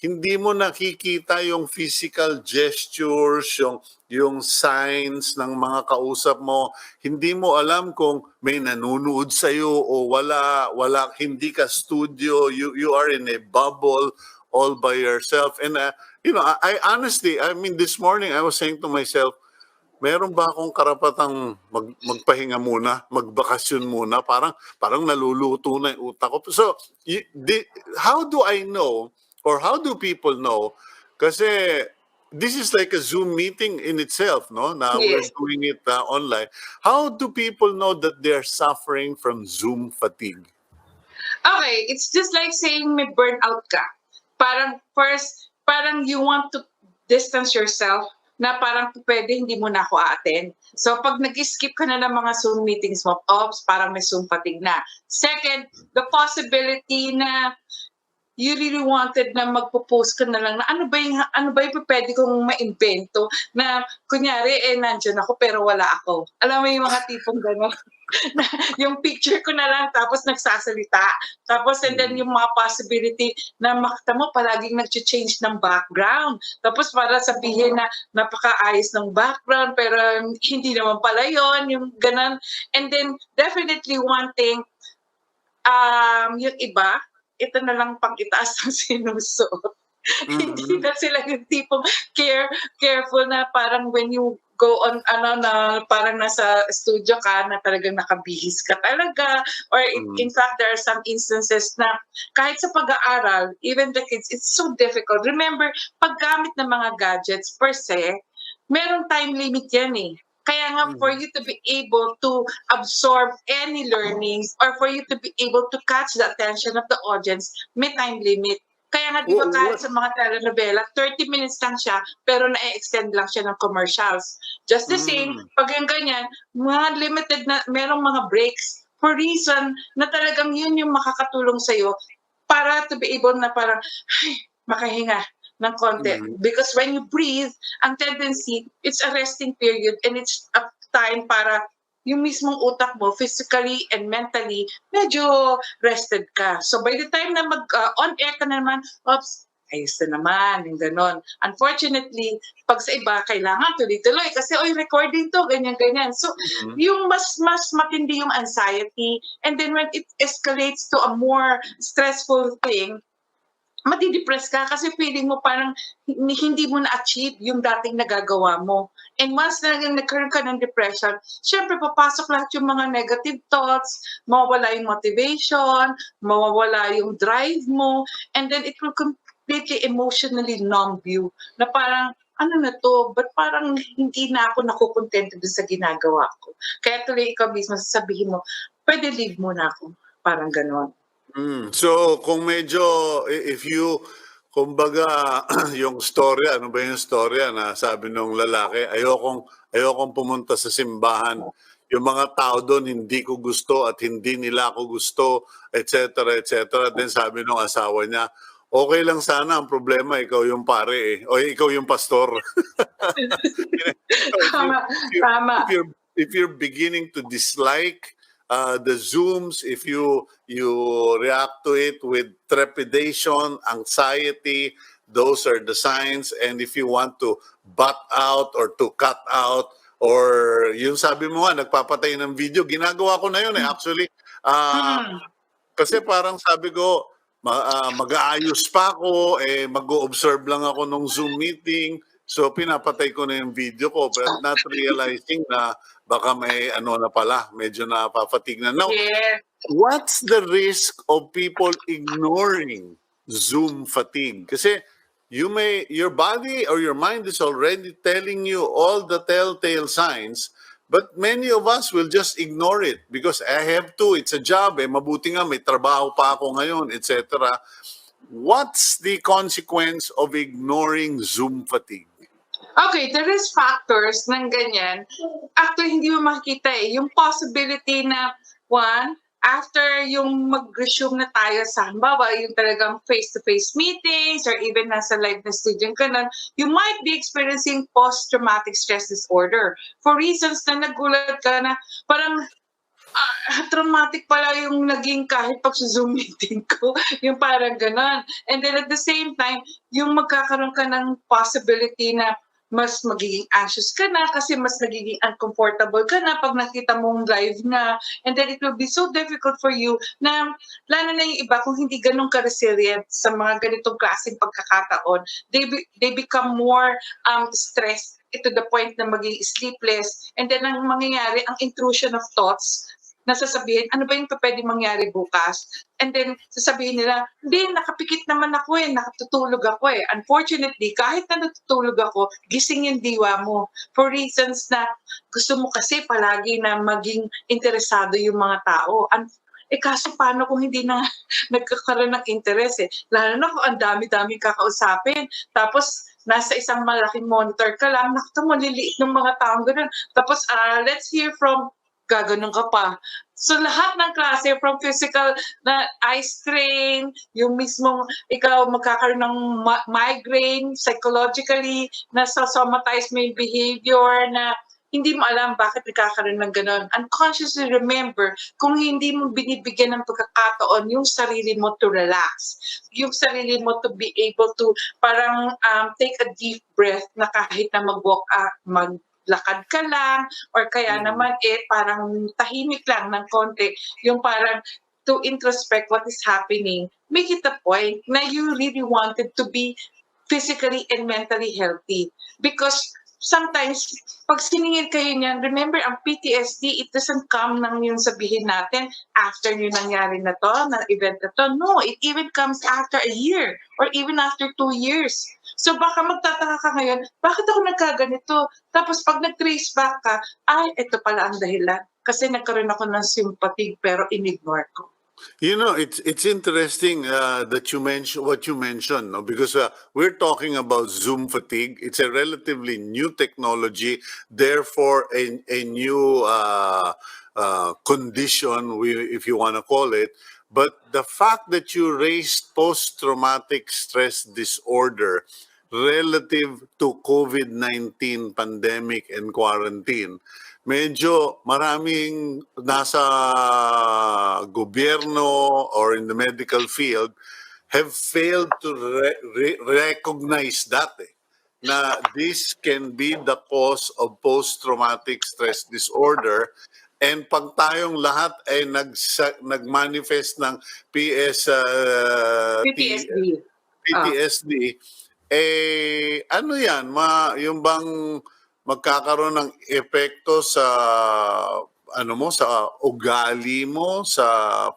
hindi mo nakikita yung physical gestures, yung signs ng mga kausap mo. Hindi mo alam kung may nanonood sa'yo o wala, hindi ka studio, you are in a bubble all by yourself. And, I honestly, this morning I was saying to myself, meron ba akong karapatang magpahinga muna, magbakasyon muna? Parang naluluto na yung utak ko. So, how do I know, or how do people know? Kasi this is like a Zoom meeting in itself, no? Now we're doing it online. How do people know that they're suffering from Zoom fatigue? Okay, it's just like saying may burnout ka. Parang you want to distance yourself na parang pwede hindi mo na ako attend. So pag nag-skip ka na ng mga Zoom meetings mo, parang may Zoom fatigue na. Second, the possibility na you really wanted na magpo-post ka na lang na ano ba yung pwede kong ma-invento na kunyari nandiyan ako pero wala ako. Alam mo yung mga tipong gano'n. Yung picture ko na lang tapos nagsasalita. Tapos and then yung mga possibility na makita mo palaging nag-change ng background. Tapos para sabihin na napakaayos ng background pero hindi naman pala yon yung gano'n. And then definitely one thing, yung iba, ito na lang pang itaas ang sinusuot. Hindi na sila yung tipong careful na parang when you go on na parang nasa studio ka na talagang nakabihis ka talaga, or in fact there are some instances na kahit sa pag-aaral, even the kids, it's so difficult. Remember, paggamit ng mga gadgets per se, merong time limit yan eh. Kaya nga, for you to be able to absorb any learnings or for you to be able to catch the attention of the audience, may time limit. Kaya nga, di ba, kahit sa mga telenovela, 30 minutes lang siya, pero na-extend lang siya ng commercials. Just the same, pag yung ganyan, mga limited na, merong mga breaks for reason na talagang yun yung makakatulong sa'yo para to be able na parang, ay, makahinga ng konti. Because when you breathe, ang tendency, it's a resting period and it's a time para yung mismong utak mo, physically and mentally, medyo rested ka. So by the time na mag-on-air ka na naman, oops, ayos na naman, yung ganon. Unfortunately, pag sa iba, kailangan tuloy-tuloy kasi, oy, recording to, ganyan-ganyan. So, yung mas matindi yung anxiety, and then when it escalates to a more stressful thing, matidepress ka kasi feeling mo parang hindi mo na-achieve yung dating nagagawa mo. And once na nagkaroon ka ng depression, syempre papasok lahat yung mga negative thoughts, mawawala yung motivation, mawawala yung drive mo, and then it will completely emotionally numb you. Na parang, ano na to, ba't parang hindi na ako nakukontento dun sa ginagawa ko. Kaya tuloy ikaw mismo sasabihin mo, pwede leave mo na ako. Parang ganon. So, kung medyo, if you, kumbaga, yung storya, ano ba yung storya na sabi nung lalaki, ayokong pumunta sa simbahan. Yung mga tao doon, hindi ko gusto at hindi nila ako gusto, etc., etc. Then sabi nung asawa niya, okay lang sana, ang problema, ikaw yung pare eh. O ikaw yung pastor. Tama. If you're beginning to dislike the Zooms, if you react to it with trepidation, anxiety, those are the signs. And if you want to butt out or to cut out, or yung sabi mo nga, nagpapatay ng video, ginagawa ko na yun eh. Actually, kasi parang sabi ko, mag-aayos pa ako, mag-o-observe lang ako nung Zoom meeting. So pinapatay ko na yung video ko, but not realizing na baka may ano na pala, medyo napafatig na. Now, what's the risk of people ignoring Zoom fatigue? Kasi your body or your mind is already telling you all the telltale signs, but many of us will just ignore it because I have to, it's a job, mabuti nga may trabaho pa ako ngayon, etc. What's the consequence of ignoring Zoom fatigue? Okay, the risk factors ng ganyan, actually hindi mo makikita eh. Yung possibility na, one, after yung mag-resume na tayo sa halimbawa, yung talagang face-to-face meetings or even nasa live na studio ka nun, you might be experiencing post-traumatic stress disorder for reasons na nagulat ka na parang traumatic pala yung naging kahit pag sa Zoom meeting ko, yung parang ganon. And then at the same time, yung magkakaroon ka ng possibility na mas magiging anxious ka na kasi mas nagiging uncomfortable ka na pag nakita mong live na, and then it will be so difficult for you na lalo na yung iba kung hindi ganun ka-resilient sa mga ganitong klaseng pagkakataon, they become more stressed to the point na maging sleepless, and then ang mangyayari, ang intrusion of thoughts na sasabihin, ano ba yung pwedeng mangyari bukas? And then, sasabihin nila, hindi, nakapikit naman ako nakatutulog ako Unfortunately, kahit na natutulog ako, gising yung diwa mo for reasons na gusto mo kasi palagi na maging interesado yung mga tao. Kaso paano kung hindi na nagkakaroon ng interest Lalo na kung ang dami-dami kakausapin. Tapos, nasa isang malaking monitor ka lang, nakita mo, liliit ng mga taong ganun. Tapos, let's hear from gaganon ka pa. So lahat ng klase, from physical na eye strain, yung mismong ikaw magkakaroon ng migraine, psychologically, nasa-somatize may behavior na hindi mo alam bakit nagkakaroon ng ganon. Unconsciously remember, kung hindi mo binibigyan ng pagkakataon yung sarili mo to relax, yung sarili mo to be able to parang take a deep breath na kahit na lakad ka lang or kaya naman parang tahimik lang ng konti, yung parang to introspect what is happening, make it a point na you really wanted to be physically and mentally healthy. Because sometimes, pag siningil kayo niyan, remember, ang PTSD, it doesn't come nang yung sabihin natin, after yung nangyari na to, na event na to. No, it even comes after a year or even after 2 years. So baka magtataka ka ngayon, bakit ako nagkaganito? Tapos pag nag-trace back ka, ay, ito pala ang dahilan. Kasi nagkaroon ako ng sympathy pero in-ignore ko. You know, it's interesting that you mention what you mentioned, no? Because we're talking about Zoom fatigue. It's a relatively new technology, therefore a new condition, if you want to call it. But the fact that you raised post-traumatic stress disorder relative to COVID-19 pandemic and quarantine, medyo maraming nasa gobyerno or in the medical field have failed to recognize that na this can be the cause of post-traumatic stress disorder. And pag tayong lahat ay nag-manifest ng PTSD. PTSD, ano yan, yung bang magkakaroon ng epekto sa sa ugali mo, sa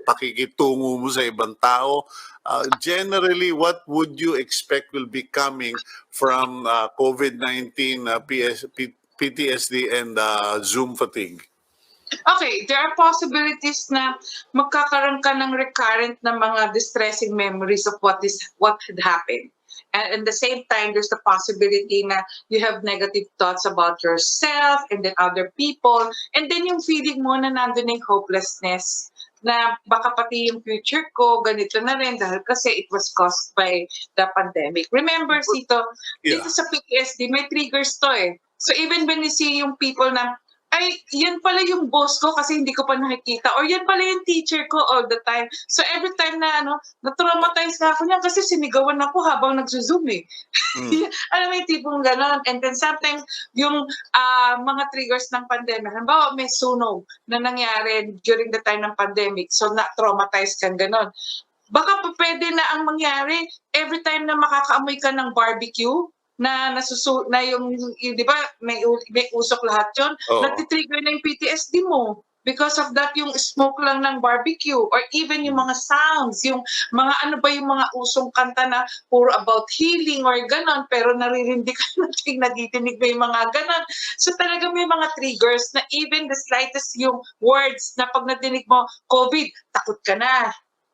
pakikitungo mo sa ibang tao. Generally, what would you expect will be coming from COVID-19, PTSD, and Zoom fatigue? Okay, there are possibilities na magkakaroon ka ng recurrent na mga distressing memories of what had happened. And at the same time, there's the possibility na you have negative thoughts about yourself and then other people. And then yung feeling mo na nandun yung hopelessness na baka pati yung future ko, ganito na rin dahil kasi it was caused by the pandemic. Remember, Cito, dito sa PTSD, may triggers to eh. So even when you see yung people na, ay, yan pala yung boss ko kasi hindi ko pa nakikita. Or yan pala yung teacher ko all the time. So every time na na-traumatize ka ako niya kasi sinigawan ako habang nagzo-zoom eh. Alam mo yung tipong gano'n. And then sometimes yung mga triggers ng pandemic, halimbawa may sunog na nangyari during the time ng pandemic. So na-traumatize kang gano'n. Baka pa pwede na ang mangyari every time na makakaamoy ka ng barbecue, na yung di ba may usok lahat yun, natitrigger na yung PTSD mo because of that, yung smoke lang ng barbecue or even yung mga sounds, yung mga yung mga usong kanta na puro about healing or ganon pero naririndi ka natin nagitinig mo yung mga ganon. So talaga may mga triggers na even the slightest yung words na pag nadinig mo COVID, takot ka na.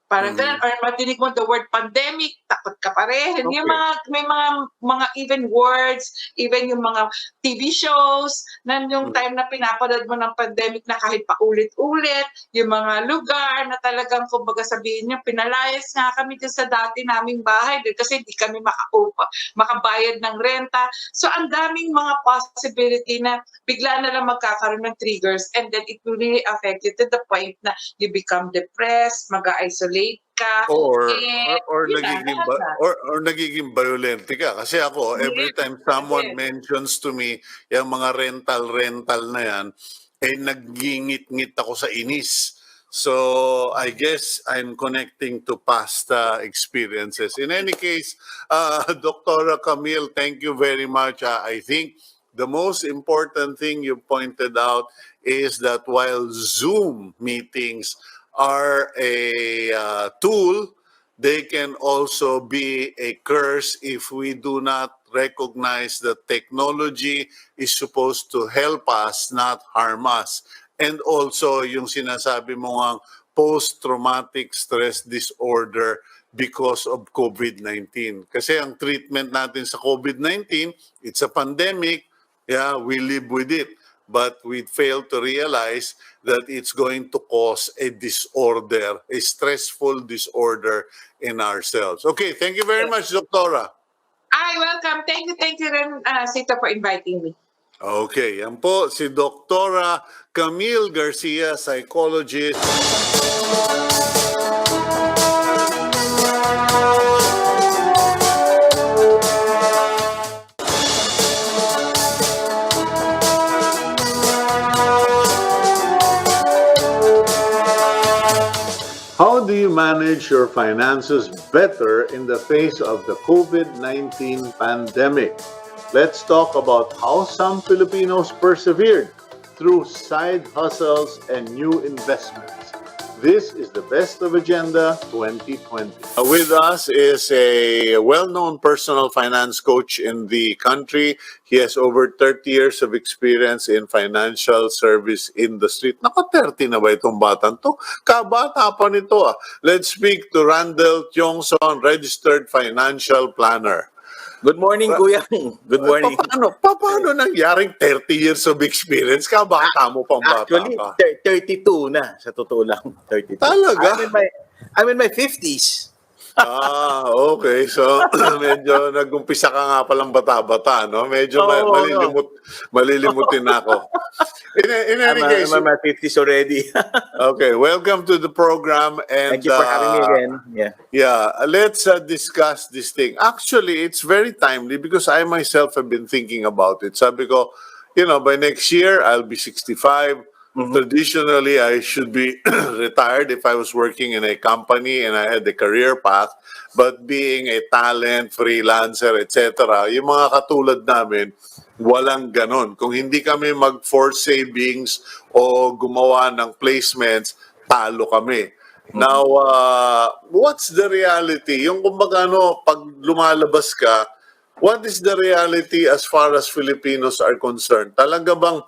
Parang ganun, or matinig mo the word pandemic, takot ka pa rin. Okay. Yung may mga even words, even yung mga TV shows, na yung time na pinapanood mo ng pandemic na kahit pa ulit-ulit, yung mga lugar na talagang, kumbaga sabihin niya, pinalayas nga kami dyan sa dati naming bahay kasi hindi kami makabayad ng renta. So ang daming mga possibility na bigla na lang magkakaroon ng triggers and then it will really affect you to the point na you become depressed, mag-isolate ka, or nagiging violent ka kasi ako every time someone mentions to me yung mga rental na yan nagingit-ngit ako sa inis. So I guess I'm connecting to past experiences. In any case, Dr. Camille, thank you very much. I think the most important thing you pointed out is that while Zoom meetings are a tool, they can also be a curse if we do not recognize that technology is supposed to help us, not harm us. And also, yung sinasabi mo ang post-traumatic stress disorder because of COVID-19. Kasi ang treatment natin sa COVID-19, it's a pandemic, we live with it. But we fail to realize that it's going to cause a disorder, a stressful disorder in ourselves. Okay, thank you very much, Doctora. Ay, welcome. Thank you rin, Cito, for inviting me. Okay, yan po si Doctora Camille Garcia, psychologist. do you manage your finances better in the face of the COVID-19 pandemic? Let's talk about how some Filipinos persevered through side hustles and new investments. This is the Best of Agenda 2020. With us is a well-known personal finance coach in the country. He has over 30 years of experience in financial service industry. Naka-30 na ba itong batang to? Kabata pa nito ah. Let's speak to Randall Tiongson, registered financial planner. Good morning, Kuya. Good morning. Paano nangyaring 30 years of experience? Kabata mo pang bata Actually, ka. 32 na, sa totoo lang. 32. Talaga? I'm in my 50s. Okay. So, medyo nag-umpisa ka nga palang bata-bata, no? Medyo Oo, malilimutin na ako. In any case, I'm in my 50s already. okay, welcome to the program. And, Thank you for having me again. Yeah, let's discuss this thing. Actually, it's very timely because I myself have been thinking about it. Sabi ko, by next year, I'll be 65. Traditionally, I should be retired if I was working in a company and I had a career path. But being a talent, freelancer, etc., yung mga katulad namin, walang ganon. Kung hindi kami mag-force savings o gumawa ng placements, talo kami. Now, what's the reality? Yung kumbaga, pag lumalabas ka, what is the reality as far as Filipinos are concerned? Talaga bang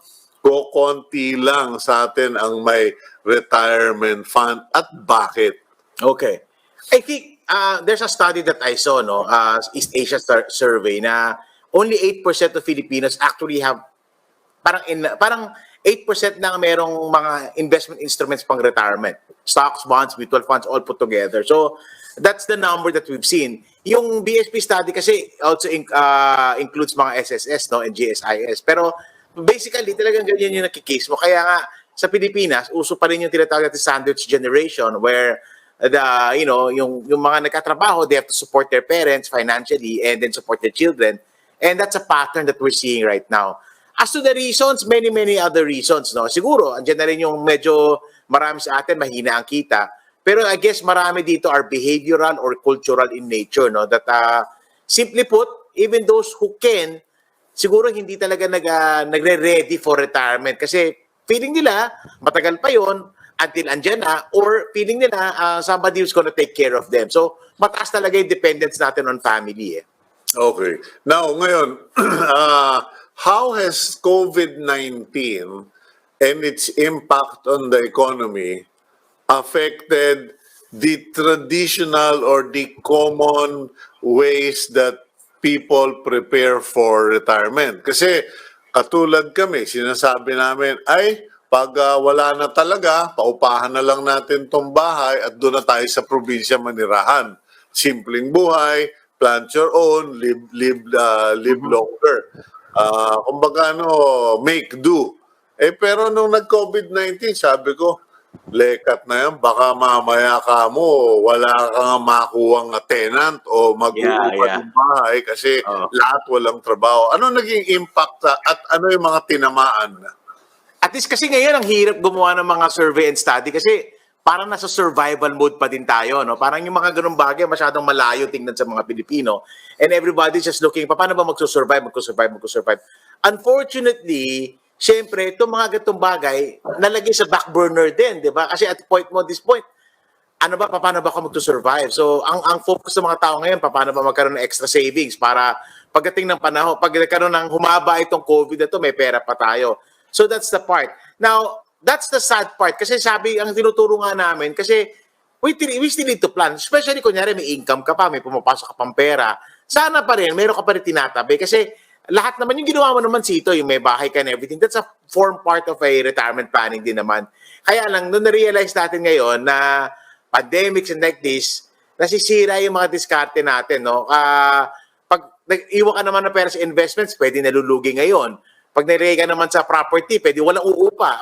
konti lang sa atin ang may retirement fund at bakit? Okay. I think there's a study that I saw, East Asia survey, na only 8% of Filipinos actually have, parang 8% na merong mga investment instruments pang retirement. Stocks, bonds, mutual funds, all put together. So, that's the number that we've seen. Yung BSP study kasi also includes mga SSS, and GSIS. Pero, basically, talagang ganyan yung nakikase mo. Kaya nga, sa Pilipinas, uso pa rin yung tinatawag natin sandwich generation where yung mga nagkatrabaho, they have to support their parents financially and then support their children. And that's a pattern that we're seeing right now. As to the reasons, many other reasons, no? Siguro, andyan na rin yung medyo marami sa atin, mahina ang kita. Pero I guess marami dito are behavioral or cultural in nature, no? That simply put, even those who can, siguro hindi talaga nagre-ready for retirement kasi feeling nila matagal pa yon until andyan na, or feeling nila somebody who's gonna take care of them. So, mataas talaga yung dependence natin on family. Okay. Now, ngayon, how has COVID-19 and its impact on the economy affected the traditional or the common ways that people prepare for retirement? Kasi katulad kami, sinasabi namin, pag wala na talaga, paupahan na lang natin tong bahay at doon na tayo sa probinsya manirahan. Simpleng buhay, plant your own, live longer. Kumbaga, make do. Pero nung nag-COVID-19, sabi ko, lekat na yan, baka mamaya ka mo, wala kang makuhang tenant o mag-uupa ng bahay kasi lahat walang trabaho. Ano naging impact at ano yung mga tinamaan? At least kasi ngayon, ang hirap gumawa ng mga survey and study kasi parang nasa survival mode pa din tayo, no? Parang yung mga ganung bagay masyadong malayo tingnan sa mga Pilipino. And everybody's just looking, paano ba magsusurvive? Unfortunately, siyempre, itong mga ganitong bagay, nalagay sa back burner din, di ba? Kasi at this point, paano ba ako magsusurvive? So, ang focus ng mga tao ngayon, paano ba magkaroon ng extra savings para pagdating ng panahon, pag nagkaroon ng humaba itong COVID na to, may pera pa tayo. So, that's the part. Now, that's the sad part. Kasi ang tinuturo nga namin, kasi we still need to plan. Especially, kunyari, may income ka pa, may pumapasok ka pang pera. Sana pa rin, meron ka pa rin tinatabi. Kasi lahat naman, yung ginawa mo naman, Cito, yung may bahay ka and everything, that's a form part of a retirement planning din naman. Kaya lang, nung na-realize natin ngayon na pandemics and like this, nasisira yung mga diskarte natin, no? Pag nag-iwan ka naman ng pera sa investments, pwede nalulugi ngayon. Pag nilagay ka naman sa property, pwede walang uupa.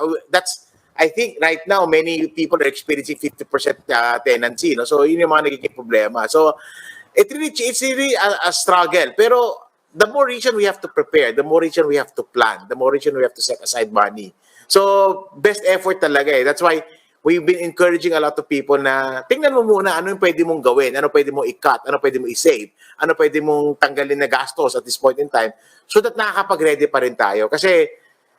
I think right now, many people are experiencing 50% tenancy, no? So, yun yung mga nagiging problema. So, it's really a struggle. Pero, the more reason we have to prepare, the more reason we have to plan, the more reason we have to set aside money. So, best effort talaga eh. That's why we've been encouraging a lot of people na tingnan mo muna ano yung pwede mong gawin, ano pwede mong i-cut, ano pwede mong i-save, ano pwede mong tanggalin na gastos at this point in time so that nakakapag-ready pa rin tayo. Kasi,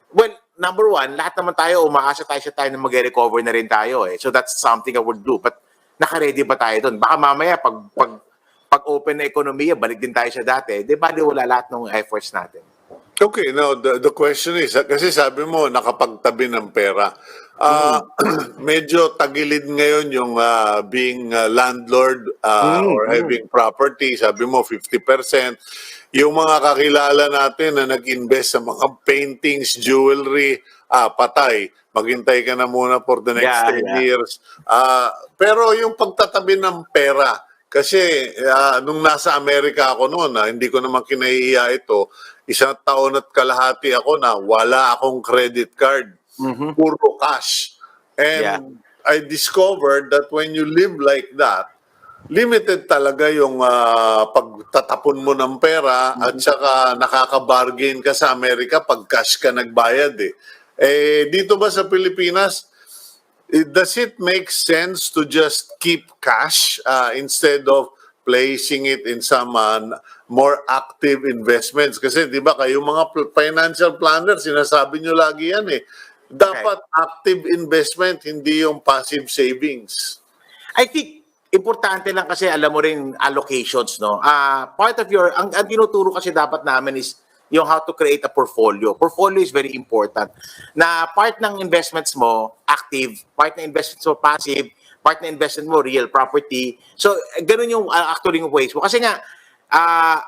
well, number one, lahat naman tayo, umaasa tayo sa tayo na mag-recover na rin tayo. So that's something I would do. But naka-ready ba tayo doon? Baka mamaya, pag open na ekonomiya, balik din tayo sa dati. Di ba, wala lahat ng efforts natin. Okay, now the question is, kasi sabi mo nakapagtabi ng pera. Medyo tagilid ngayon yung being landlord or having property. Sabi mo 50%. Yung mga kakilala natin na nag-invest sa mga paintings, jewelry, patay. Maghintay ka na muna for the next 10 years. Pero yung pagtatabi ng pera, kasi nung nasa Amerika ako noon, hindi ko naman kinahihiya ito, 1 taon at kalahati ako na wala akong credit card. Puro cash. And I discovered that when you live like that, limited talaga yung pagtatapon mo ng pera at saka nakaka-bargain ka sa Amerika pag cash ka nagbayad eh. Dito ba sa Pilipinas, does it make sense to just keep cash instead of placing it in some more active investments? Kasi di ba kayo mga financial planner, sinasabi nyo lagi yan eh. Dapat active investment, hindi yung passive savings. I think, importante lang kasi alam mo rin allocations, no? Part of your, ang tinuturo kasi dapat namin is yung how to create a portfolio. Portfolio is very important. Na part ng investments mo, active, part ng investments mo, passive, part ng investment mo, real property. So, ganun yung actually yung ways mo. Kasi nga,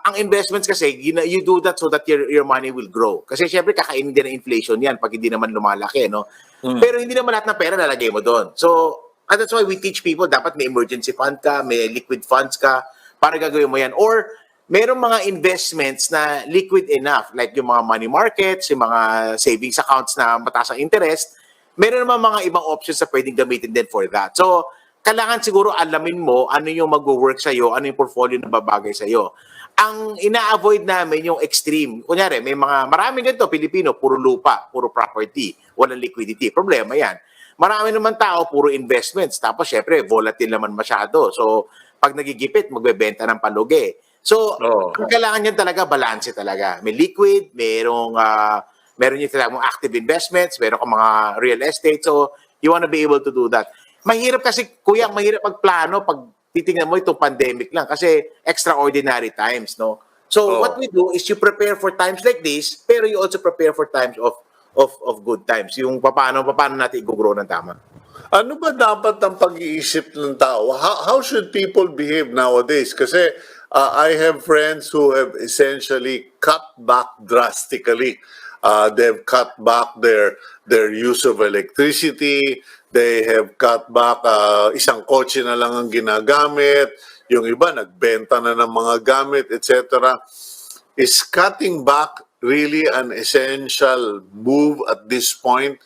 ang investments kasi, you do that so that your money will grow. Kasi syempre, kakainin din ng inflation yan pag hindi naman lumalaki, no? Pero hindi naman lahat ng pera nalagay mo doon. So, and that's why we teach people, dapat may emergency fund ka, may liquid funds ka, para gagawin mo yan. Or, merong mga investments na liquid enough, like yung mga money markets, yung mga savings accounts na mataas ang interest, meron naman mga ibang options na pwedeng gamitin din for that. So, kailangan siguro alamin mo ano yung mag-work sa'yo, ano yung portfolio na babagay sa'yo. Ang ina-avoid namin yung extreme. Kunyari, may maraming ganito, Pilipino, puro lupa, puro property, walang liquidity. Problema yan. Marami naman tao, puro investments. Tapos, syempre, volatile naman masyado. So, pag nagigipit, magbebenta ng palugi. So, ang kailangan yan talaga, balance talaga. May liquid, meron yung talagang active investments, meron kang mga real estate. So, you wanna be able to do that. Mahirap kasi, kuya, mahirap magplano pag titingnan mo itong pandemic lang kasi extraordinary times, no? So, what we do is you prepare for times like this, pero you also prepare for times of good times. Yung paano natin i-grow ng tama. Ano ba dapat ang pag-iisip ng tao? How should people behave nowadays? Kasi I have friends who have essentially cut back drastically. They've cut back their use of electricity. They have cut back, isang kotse na lang ang ginagamit. Yung iba, nagbenta na ng mga gamit, etc. Is cutting back really an essential move at this point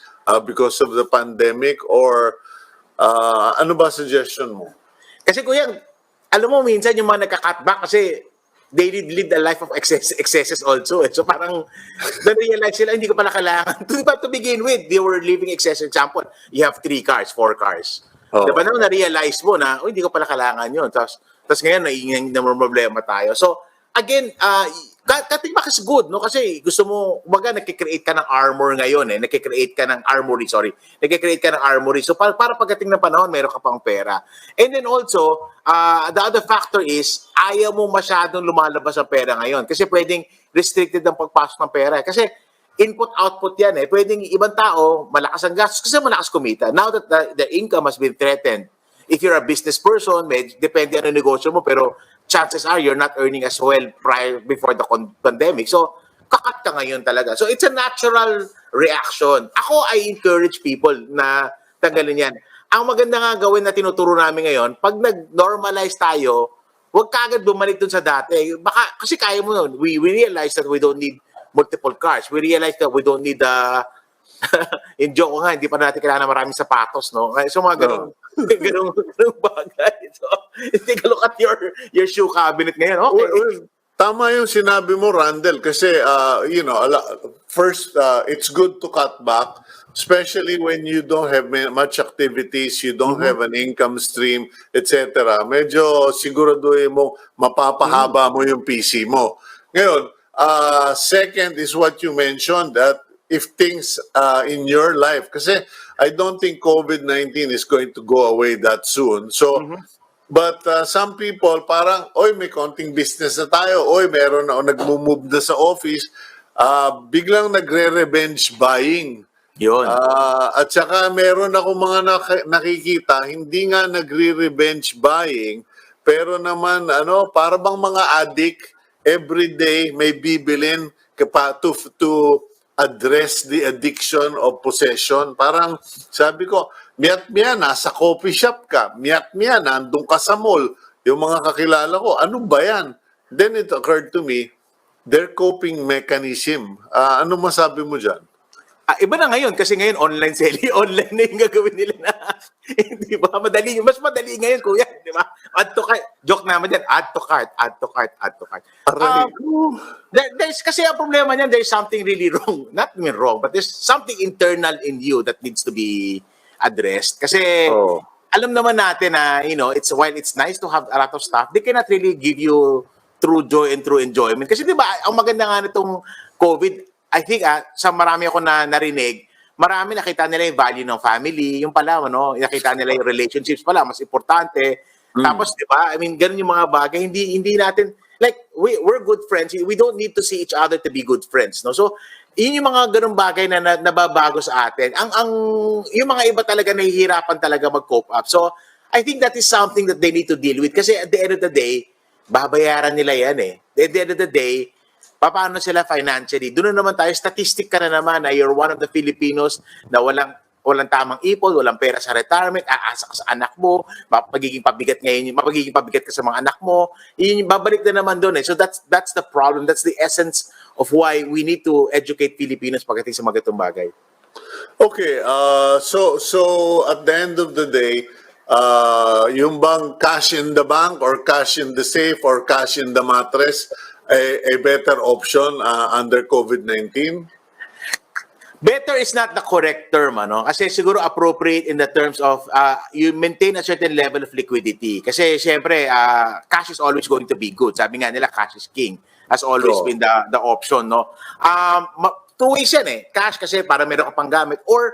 because of the pandemic? Or ano ba suggestion mo? Kasi kuya, alam mo, minsan yung mga nagka-cutback kasi they lead a life of excesses also. So parang na-realize sila, hindi ko pala kailangan. To begin with, they were living excess. Example, you have 3 cars, 4 cars. Diba na na-realize mo na, hindi ko pala kailangan yun. Tapos ngayon, naiingay na problema tayo. So again, cutting back is good, no? Kasi gusto mo, umaga, nakikreate ka ng armor ngayon, eh. Nakikreate ka ng armory. So, para pagdating ng panahon, meron ka pang pera. And then also, the other factor is, ayaw mo masyadong lumalabas ang pera ngayon. Kasi pwedeng restricted ang pagpasok ng pera. Kasi input-output yan, eh. Pwedeng ibang tao, malakas ang gastos kasi malakas kumita. Now that the income has been threatened, if you're a business person, depende ano negosyo mo, pero chances are you're not earning as well before the pandemic. So, kakat ka ngayon talaga. So, it's a natural reaction. Ako, I encourage people na tanggalin yan. Ang maganda nga gawin na tinuturo namin ngayon, pag nag-normalize tayo, huwag kagad bumalik dun sa dati. Baka, kasi kaya mo nun. We realize that we don't need multiple cars. We realize that we don't need in joke ko nga, hindi pa natin kailangan maraming sapatos, no? So, mga ganun bagay. So, take a look at your shoe cabinet ngayon. Okay. Well, tama yung sinabi mo, Randel, kasi, first, it's good to cut back, especially when you don't have much activities, you don't have an income stream, etc. Medyo siguraduhin mo mapapahaba mo yung PC mo. Ngayon, second is what you mentioned, that if things in your life, kasi I don't think COVID-19 is going to go away that soon. So, but some people parang, oy, may konting business na tayo, oy, meron na, nagmo-move na sa office, biglang nagre-revenge buying. Yun. At saka meron ako mga nakikita, hindi nga nagre-revenge buying, pero naman, para bang mga addict, everyday may bibilin to address the addiction of possession. Parang sabi ko, miyat-miya, nasa coffee shop ka, miyat-miya, nandun ka sa mall, yung mga kakilala ko, ano ba yan? Then it occurred to me, their coping mechanism. Ano masabi mo dyan? Iba na ngayon kasi ngayon online selling, online na yung gagawin nila na di ba? Madali, mas madali ngayon, kuya, di ba? Add to cart. Joke naman dyan, add to cart, add to cart, add to cart. There's kasi ang problema niyan, there's something really wrong. Not even wrong, but there's something internal in you that needs to be addressed. Kasi alam naman natin na, it's while it's nice to have a lot of stuff, they cannot really give you true joy and true enjoyment. Kasi di ba, ang maganda nga nitong COVID, I think sa marami ako na narinig, marami nakita nila yung value ng family, yung pala, nakita nila yung relationships pala, mas importante. Tapos, di ba, I mean, ganun yung mga bagay, hindi natin, like, we're good friends, we don't need to see each other to be good friends, no? So, yun yung mga ganung bagay na nababago sa atin. Yung mga iba talaga nahihirapan talaga mag-cope up. So, I think that is something that they need to deal with. Kasi at the end of the day, babayaran nila yan eh. At the end of the day, paano sila financially? Doon na naman tayo, statistic ka na naman na you're one of the Filipinos na walang tamang ipon, walang pera sa retirement, aasa ka sa anak mo, mapagiging pabigat ka sa mga anak mo, yun, babalik na naman doon eh. So that's the problem, that's the essence of why we need to educate Filipinos pagdating sa mga ganitong bagay. Okay, so at the end of the day, yung bang cash in the bank or cash in the safe or cash in the mattress, a better option under COVID-19? Better is not the correct term, kasi siguro appropriate in the terms of you maintain a certain level of liquidity. Kasi syempre, cash is always going to be good. Sabi nga nila, cash is king. Has always been the option, no? Two ways yan eh. Cash kasi para meron ka pang gamit. Or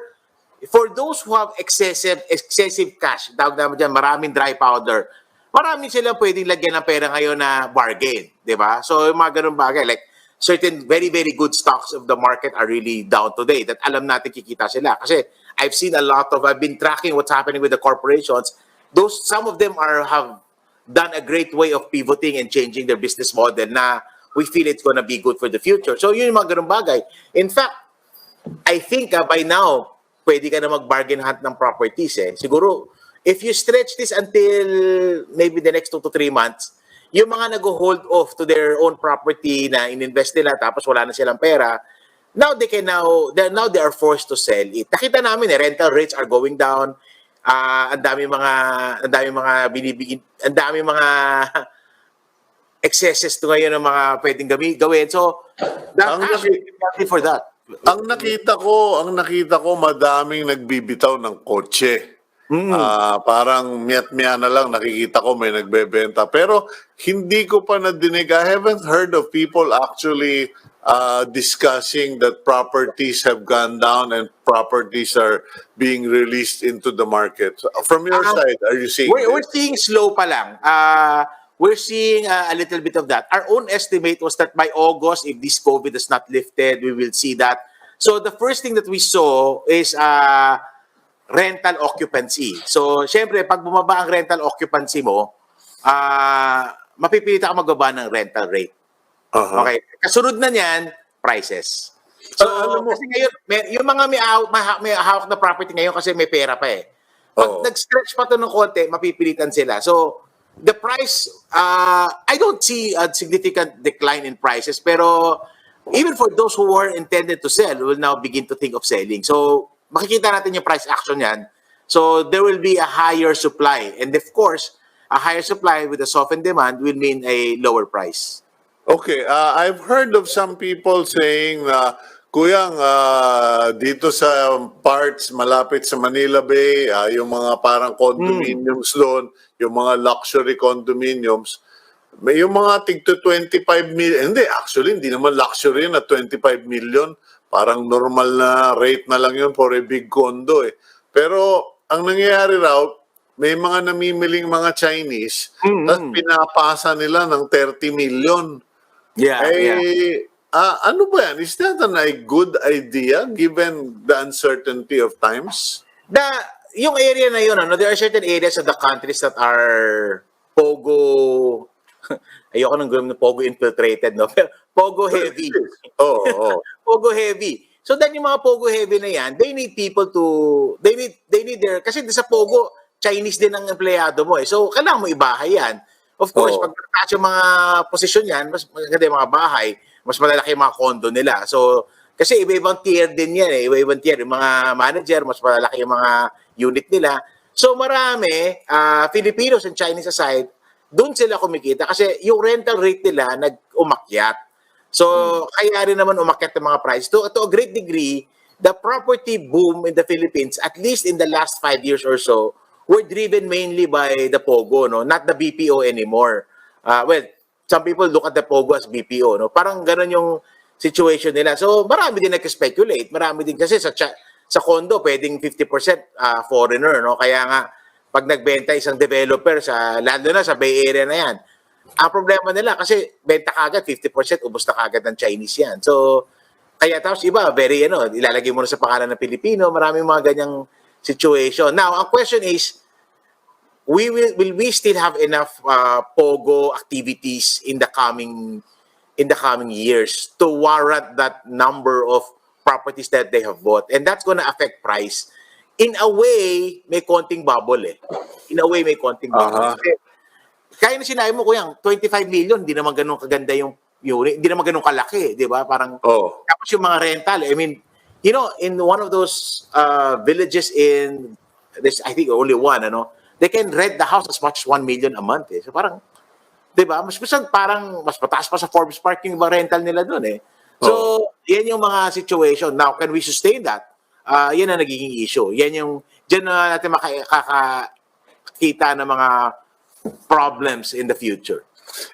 for those who have excessive cash, tawag naman dyan, maraming dry powder, marami silang pwedeng lagyan ng pera ngayon na bargain, di ba? So, yung mga ganun bagay, like, certain very, very good stocks of the market are really down today that alam natin kikita sila. Kasi I've been tracking what's happening with the corporations. Some of them have done a great way of pivoting and changing their business model na we feel it's gonna be good for the future. So, yun yung mga ganun bagay. In fact, I think by now, pwede ka na mag-bargain hunt ng properties eh. Siguro, if you stretch this until maybe the next 2 to 3 months, yung mga nag-hold off to their own property na ininvest nila tapos wala na silang pera, now they are forced to sell it. Nakita namin rental rates are going down. Ang dami mga excesses to ngayon ng mga pwedeng gawin. So, for that. Ang nakita ko madaming nagbibitaw ng kotse. Parang miyat-miya na lang nakikita ko may nagbebenta. Pero hindi ko pa nadinig. I haven't heard of people actually discussing that properties have gone down and properties are being released into the market. From your side, are you seeing we're seeing slow pa lang. We're seeing a little bit of that. Our own estimate was that by August, if this COVID is not lifted, we will see that. So the first thing that we saw is rental occupancy. So, syempre, pag bumaba ang rental occupancy mo, mapipilitan ka magbaba ng rental rate. Okay? Kasunod na niyan, prices. So, kasi ngayon, yung mga may hawak na property ngayon kasi may pera pa eh. Pag nag-stretch pa ito ng konti, mapipilitan sila. So, the price, I don't see a significant decline in prices, pero even for those who were intended to sell, will now begin to think of selling. So, makikita natin yung price action yan. So, there will be a higher supply. And of course, a higher supply with a softened demand will mean a lower price. Okay, I've heard of some people saying na Kuyang, dito sa parts malapit sa Manila Bay, yung mga parang condominiums doon, yung mga luxury condominiums, may yung mga tig to 25 million. Hindi, actually, hindi naman luxury na 25 million. Parang normal na rate na lang yun for a big condo eh. Pero ang nangyayari raw, may mga namimiling mga Chinese, tapos pinapasa nila ng 30 million. Ano ba yan? Is that a good idea given the uncertainty of times? Yung area na yun, there are certain areas of the countries that are pogo, ayoko nang gawin na pogo infiltrated, no? Pero pogo heavy. Oo. Pogo heavy. So then yung mga pogo heavy na yan, they need people to, they need their, kasi sa pogo, Chinese din ang empleyado mo eh. So kailangan mo ibahay yan. Of course, pag taas yung mga posisyon yan, mas maganda yung mga bahay, mas malalaki yung mga condo nila. So, kasi iba-ibang tier din yan eh. Iba-ibang tier. Yung mga manager, mas malalaki yung mga unit nila. So, marami, Filipinos and Chinese aside, doon sila kumikita kasi yung rental rate nila nag-umakyat. So, kaya rin naman umakyat ng mga price. To a great degree, the property boom in the Philippines, at least in the last 5 years or so, were driven mainly by the POGO, no? Not the BPO anymore. Well, some people look at the POGO as BPO, no? Parang ganun yung situation nila. So, marami din nag-speculate. Marami din kasi sa condo, pwedeng 50% foreigner, no? Kaya nga, pag nagbenta isang developer, lalo na sa Bay Area na yan, ang problema nila kasi benta kagad, 50%, ubos na kagad ng Chinese yan. So, kaya tapos iba, ilalagay mo na sa pangalan ng Pilipino, maraming mga ganyang situation. Now, ang question is, will we still have enough POGO activities in the coming years to warrant that number of properties that they have bought? And that's gonna affect price. In a way, may konting bubble eh. In a way, may konting bubble. Kaya na sinabi mo, Kuyang, 25 million, hindi naman ganun kaganda yung unit, hindi naman ganun kalaki, di ba? Parang, tapos yung mga rental, I mean, you know, in one of those villages in, there's, I think only one, they can rent the house as much as 1 million a month eh. So parang, di ba? Mas mataas pa sa Forbes Park yung mga rental nila doon eh. So, yan yung mga situation. Now, can we sustain that? Yan ang nagiging issue. Yan yung, dyan na natin makakita ng mga problems in the future.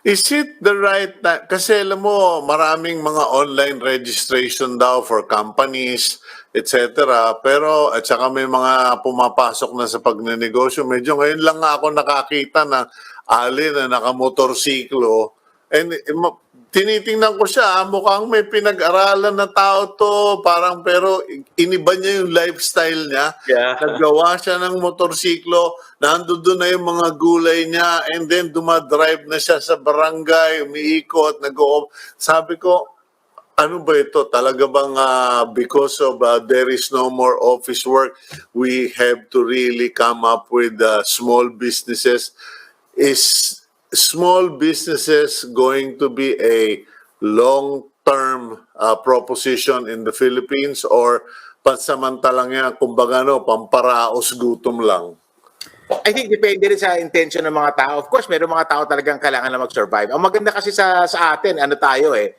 Is it the right time? Kasi alam mo, maraming mga online registration daw for companies, etc. Pero, at saka may mga pumapasok na sa pagnenegosyo. Medyo ngayon lang nga ako nakakita na ali na nakamotorsiklo. And tinitingnan ko siya, mukhang may pinag-aralan na tao to, parang pero iniba niya yung lifestyle niya. Yeah. Naggawa siya ng motorsiklo, nandoon na yung mga gulay niya, and then dumadrive na siya sa barangay, umiikot, sabi ko, ano ba ito? Talaga bang because of there is no more office work, we have to really come up with small businesses? Is small businesses going to be a long-term proposition in the Philippines or pansamantalang yan, kumbaga pamparaos gutom lang? I think depende rin sa intention ng mga tao. Of course, meron mga tao talagang kailangan na mag-survive. Ang maganda kasi sa atin, tayo eh,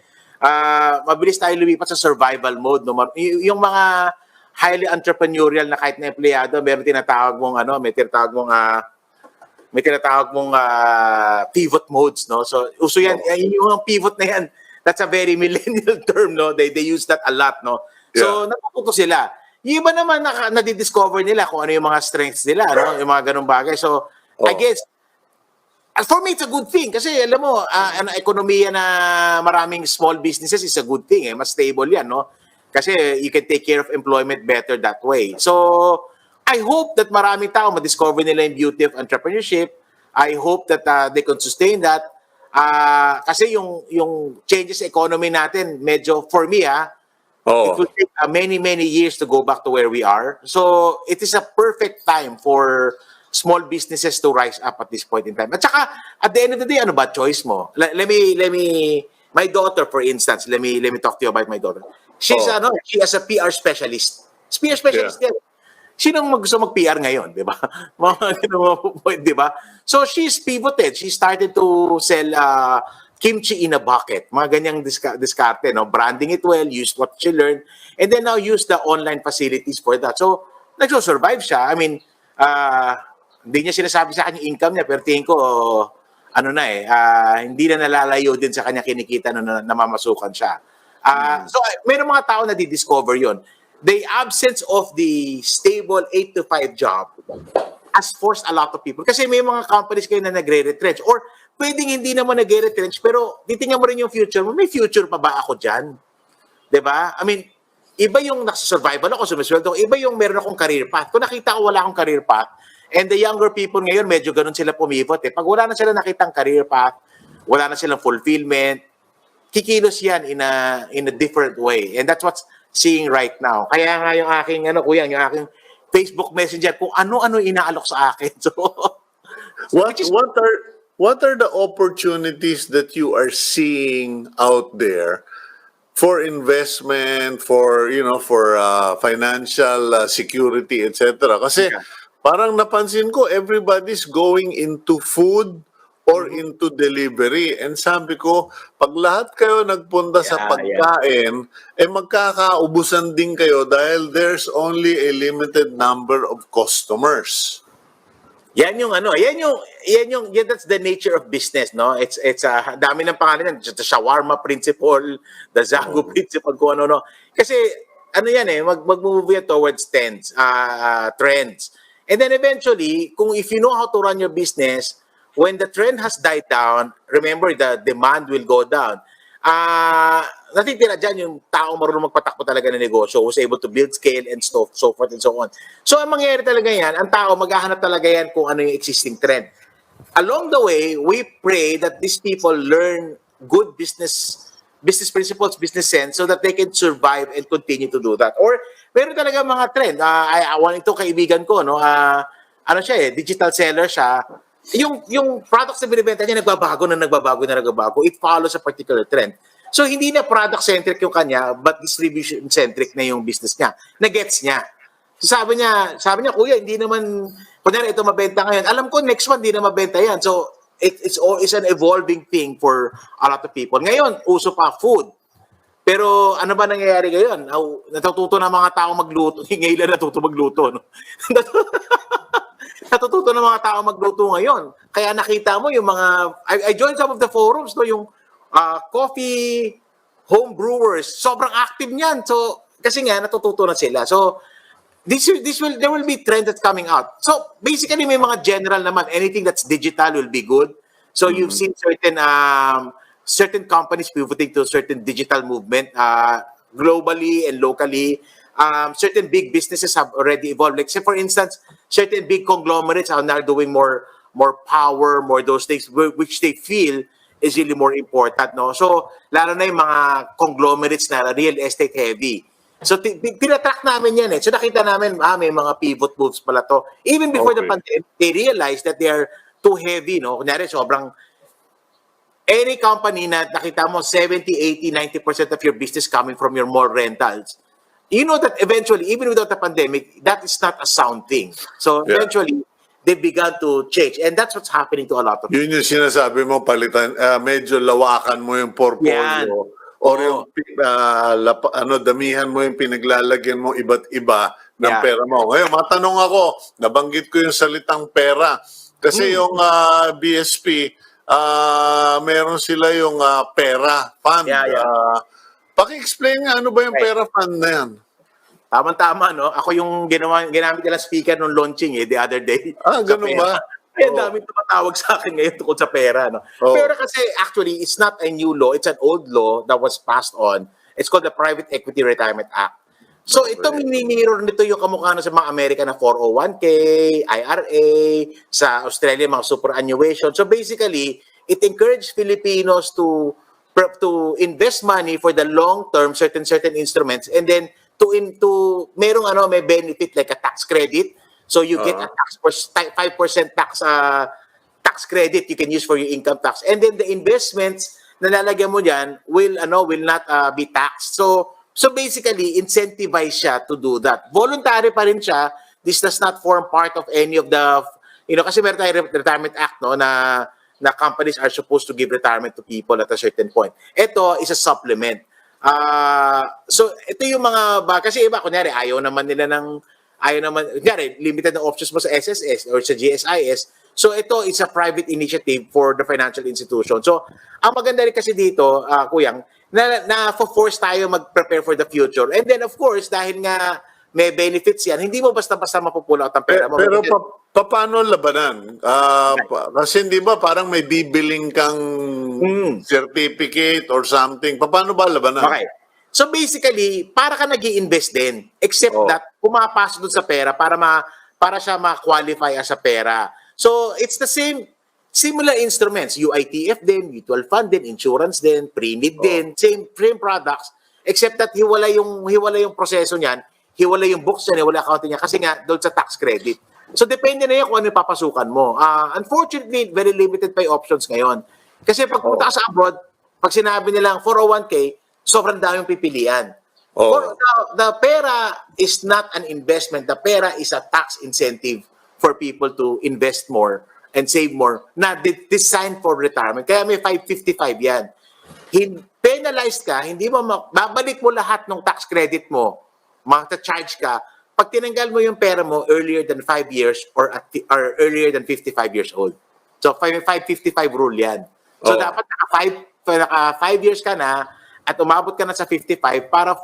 mabilis tayo lumipat sa survival mode. No? Yung mga highly entrepreneurial na kahit na empleyado, meron tinatawag mong may tinatawag mong pivot modes, no? So, uso yan, yung pivot na yan, that's a very millennial term, no? They use that a lot, no? So, natututo sila. Yung iba naman, nadidiscover nila kung ano yung mga strengths nila, no? Yung mga ganung bagay. So, I guess, for me, it's a good thing. Kasi, alam mo, ang ekonomiya na maraming small businesses is a good thing, eh. Mas stable yan, no? Kasi, you can take care of employment better that way. So, I hope that maraming tao ma-discover nila yung beauty of entrepreneurship. I hope that they can sustain that. Kasi yung changes sa economy natin, medyo, for me, it will take many years to go back to where we are. So, it is a perfect time for small businesses to rise up at this point in time. At saka, at the end of the day, ano ba choice mo? Let me, my daughter, for instance, let me talk to you about my daughter. She is a PR specialist. PR specialist din. Sinong gusto mag-PR ngayon, di ba? Mga ganun, di ba? So, she's pivoted. She started to sell kimchi in a bucket. Mga ganyang diskarte, no? Branding it well, use what you learn, and then now use the online facilities for that. So, nagsusurvive siya. I mean, hindi niya sinasabi sa akin yung income niya, pero tingin ko, hindi na nalalayo din sa kanya kinikita na namamasukan siya. So, mayroong mga tao na di-discover yon. The absence of the stable 8 to 5 job has forced a lot of people. Kasi may mga companies kayo na nagre-retrench. Or pwedeng hindi naman nagre-retrench, pero titingnan mo rin yung future mo. May future pa ba ako dyan? Diba? I mean, iba yung nasa-survival ako, sumisweldo. Iba yung meron akong career path. Kung nakita ko wala akong career path, and the younger people ngayon, medyo ganun sila pumivot. Pag wala na sila nakitang career path, wala na silang fulfillment, kikilos yan in a different way. And that's what's seeing right now. Kaya nga yung aking, yung aking Facebook Messenger, kung ano-ano inaalok sa akin. So, what are the opportunities that you are seeing out there for investment, for financial security, etc.? Kasi parang napansin ko, everybody's going into food or into delivery. And sabi ko, pag lahat kayo nagpunta sa pagkain, magkakaubusan din kayo dahil there's only a limited number of customers. That's the nature of business, no? It's dami ng pangalan yan, the shawarma principle, the Zago principle, kung ano. Kasi, mag-move yan towards trends. And then eventually, if you know how to run your business, when the trend has died down, remember, the demand will go down. Natitira dyan yung taong marunong magpatakbo talaga ng negosyo, who's able to build scale and so forth and so on. So, ang mangyayari talaga yan, ang tao maghahanap talaga yan kung ano yung existing trend. Along the way, we pray that these people learn good business principles, business sense, so that they can survive and continue to do that. Or, meron talaga mga trend. Itong kaibigan ko, digital seller siya. Yung products na binibenta niya, nagbabago. It follows a particular trend. So, hindi na product-centric yung kanya, but distribution-centric na yung business niya. Na-gets niya. So, sabi niya, kuya, hindi naman, kunyari ito mabenta ngayon. Alam ko, next one, hindi na mabenta yan. So, it's an evolving thing for a lot of people. Ngayon, uso pa food. Pero ano ba nangyayari ngayon? Natututo na mga tao magluto. Ngayon lang natututo magluto. No? Natututo ng mga tao magluto ngayon. Kaya nakita mo yung mga, I joined some of the forums, no, yung coffee home brewers, sobrang active niyan. So, kasi nga, natututo na sila. So, there will be trend that's coming out. So, basically, may mga general naman. Anything that's digital will be good. So, you've seen certain companies pivoting to certain digital movement globally and locally. Certain big businesses have already evolved. Like, say, for instance, certain big conglomerates are now doing more power, more those things, which they feel is really more important, no? So, lalo na yung mga conglomerates na real estate heavy. So, tinatrack namin yan eh. So, nakita namin, may mga pivot moves pala to. Even before the pandemic, they realized that they are too heavy, no? Kunyari, any company na nakita mo 70, 80, 90% of your business coming from your mall rentals, you know that eventually, even without the pandemic, that is not a sound thing. So eventually, they began to change. And that's what's happening to a lot of people. Yun yung sinasabi mo, palitan, medyo lawakan mo yung portfolio. Or yung damihan mo yung pinaglalagyan mo iba't iba ng pera mo. Ngayon, matanong ako, nabanggit ko yung salitang pera. Kasi yung BSP, meron sila yung pera fund. Paki-explain nga, ano ba yung pera fund na yan? Tama-tama, no? Ako yung ginamit nila speaker nung launching the other day. Ganun ba? Kaya dami tumatawag sa akin ngayon tungkol sa pera, no? Pero kasi actually, it's not a new law. It's an old law that was passed on. It's called the Private Equity Retirement Act. So ito, mini-mirror nito yung kamukha na sa mga Amerika na 401k, IRA, sa Australia, mga superannuation. So basically, it encouraged Filipinos to invest money for the long term, certain instruments, and then may benefit like a tax credit. So you get a 5% tax credit you can use for your income tax, and then the investments na lalagyan mo diyan will not be taxed. So basically, incentivize siya to do that. Voluntary pa rin siya. This does not form part of any of the, kasi meron tayong Retirement Act, no, na na companies are supposed to give retirement to people at a certain point. Ito is a supplement. So ito yung mga kasi iba kunyari ayaw naman, kunyari limited na options mo sa SSS or sa GSIS. So ito is a private initiative for the financial institution. So ang maganda rin kasi dito, Kuyang, na force tayo mag-prepare for the future. And then of course, dahil nga may benefits yan, hindi mo basta-basta mapupull out ang pera mo. Pero paano labanan? Kasi hindi ba parang may bibiling kang certificate or something? Paano ba labanan? Okay. So basically, para ka nag-i-invest din, except that pumapasok doon sa pera para siya ma-qualify as a pera. So it's the similar instruments, UITF din, mutual fund din, insurance din, pre-need din, same products, except that hiwala yung proseso niyan, hiwala yung books niya, hiwala accounting niya, kasi nga doon sa tax credit. So depende na yan kung ano yung papasukan mo. Unfortunately, very limited pa yung options ngayon. Kasi pag punta ka sa abroad, pag sinabi nilang 401k, sobrang daming pipilian. The pera is not an investment. The pera is a tax incentive for people to invest more and save more, na designed for retirement. Kaya may 555 yan. Penalized ka, hindi mo babalik mo lahat ng tax credit mo, mata-charge ka, pag tinanggal mo yung pera mo earlier than 5 years or earlier than 55 years old. So 555 rule yan. So dapat naka 5 years ka na at umabot ka na sa 55 para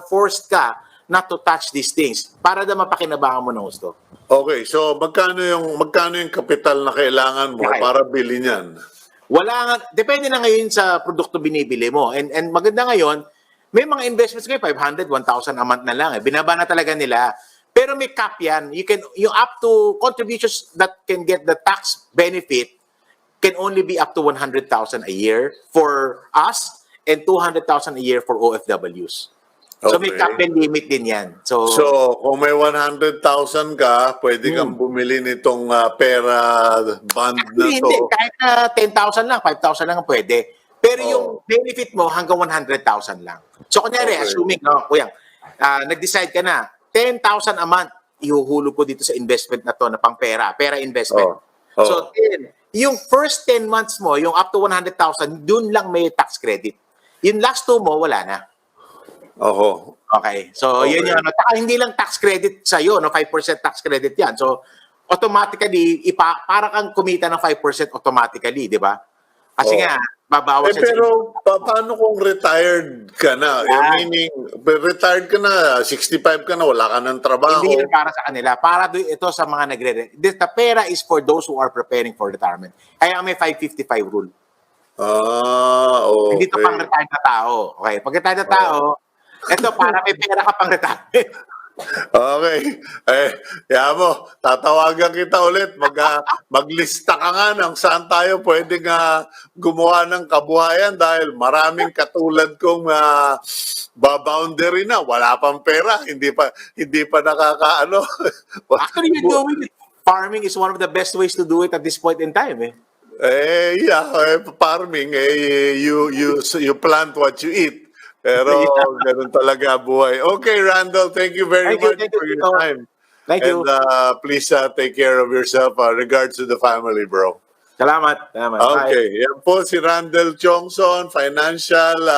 forced ka not to touch these things para na mapakinabangan mo ng gusto. Okay, so magkano yung kapital na kailangan mo para bilhin yan? Wala nga, depende na ngayon sa produkto binibili mo. And maganda ngayon, may mga investments ngayon 500, 1,000 a month na lang. Binaba na talaga nila. Pero may cap yan. You up to contributions that can get the tax benefit can only be up to 100,000 a year for us and 200,000 a year for OFWs. So may cap and limit din yan. So kung may 100,000 ka, pwede kang bumili nitong pera bond na to. Hindi, kahit na 10,000 lang, 5,000 lang ang pwede. Pero yung benefit mo hanggang 100,000 lang. So kunyari, assuming, Kuyang, nag-decide ka na, 10,000 a month, ihuhulog ko dito sa investment na to na pang pera investment. So yung first 10 months mo, yung up to 100,000, dun lang may tax credit. Yung last 2 mo, wala na. Okay. So, yun yung ano. Hindi lang tax credit sa'yo, no? 5% tax credit yan. So, automatically, para kang kumita ng 5% automatically, di ba? Kasi nga, babawas pero paano kung retired ka na? Meaning, retired ka na, 65 ka na, wala ka ng trabaho. Hindi yan para sa kanila. Para ito sa mga the pera is for those who are preparing for retirement. Kaya may 555 rule. Okay. Hindi ito pang retired na tao. Okay. Pag retired na tao, ito, para may pera ka pang retirement. Okay. Mo, tatawagan kita ulit. Maglista ka nga ng saan tayo pwedeng gumawa ng kabuhayan dahil maraming katulad kong baboundary na. Wala pang pera. Hindi pa nakakaano. Actually, you're doing it. Farming is one of the best ways to do it at this point in time. Farming, you plant what you eat. Pero ganun talaga buhay. Okay, Randall, thank you very much for your time. Thank you. And please take care of yourself. Regards to the family, bro. Salamat. Okay, yan po si Randall Chongson, financial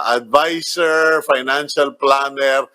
advisor, financial planner.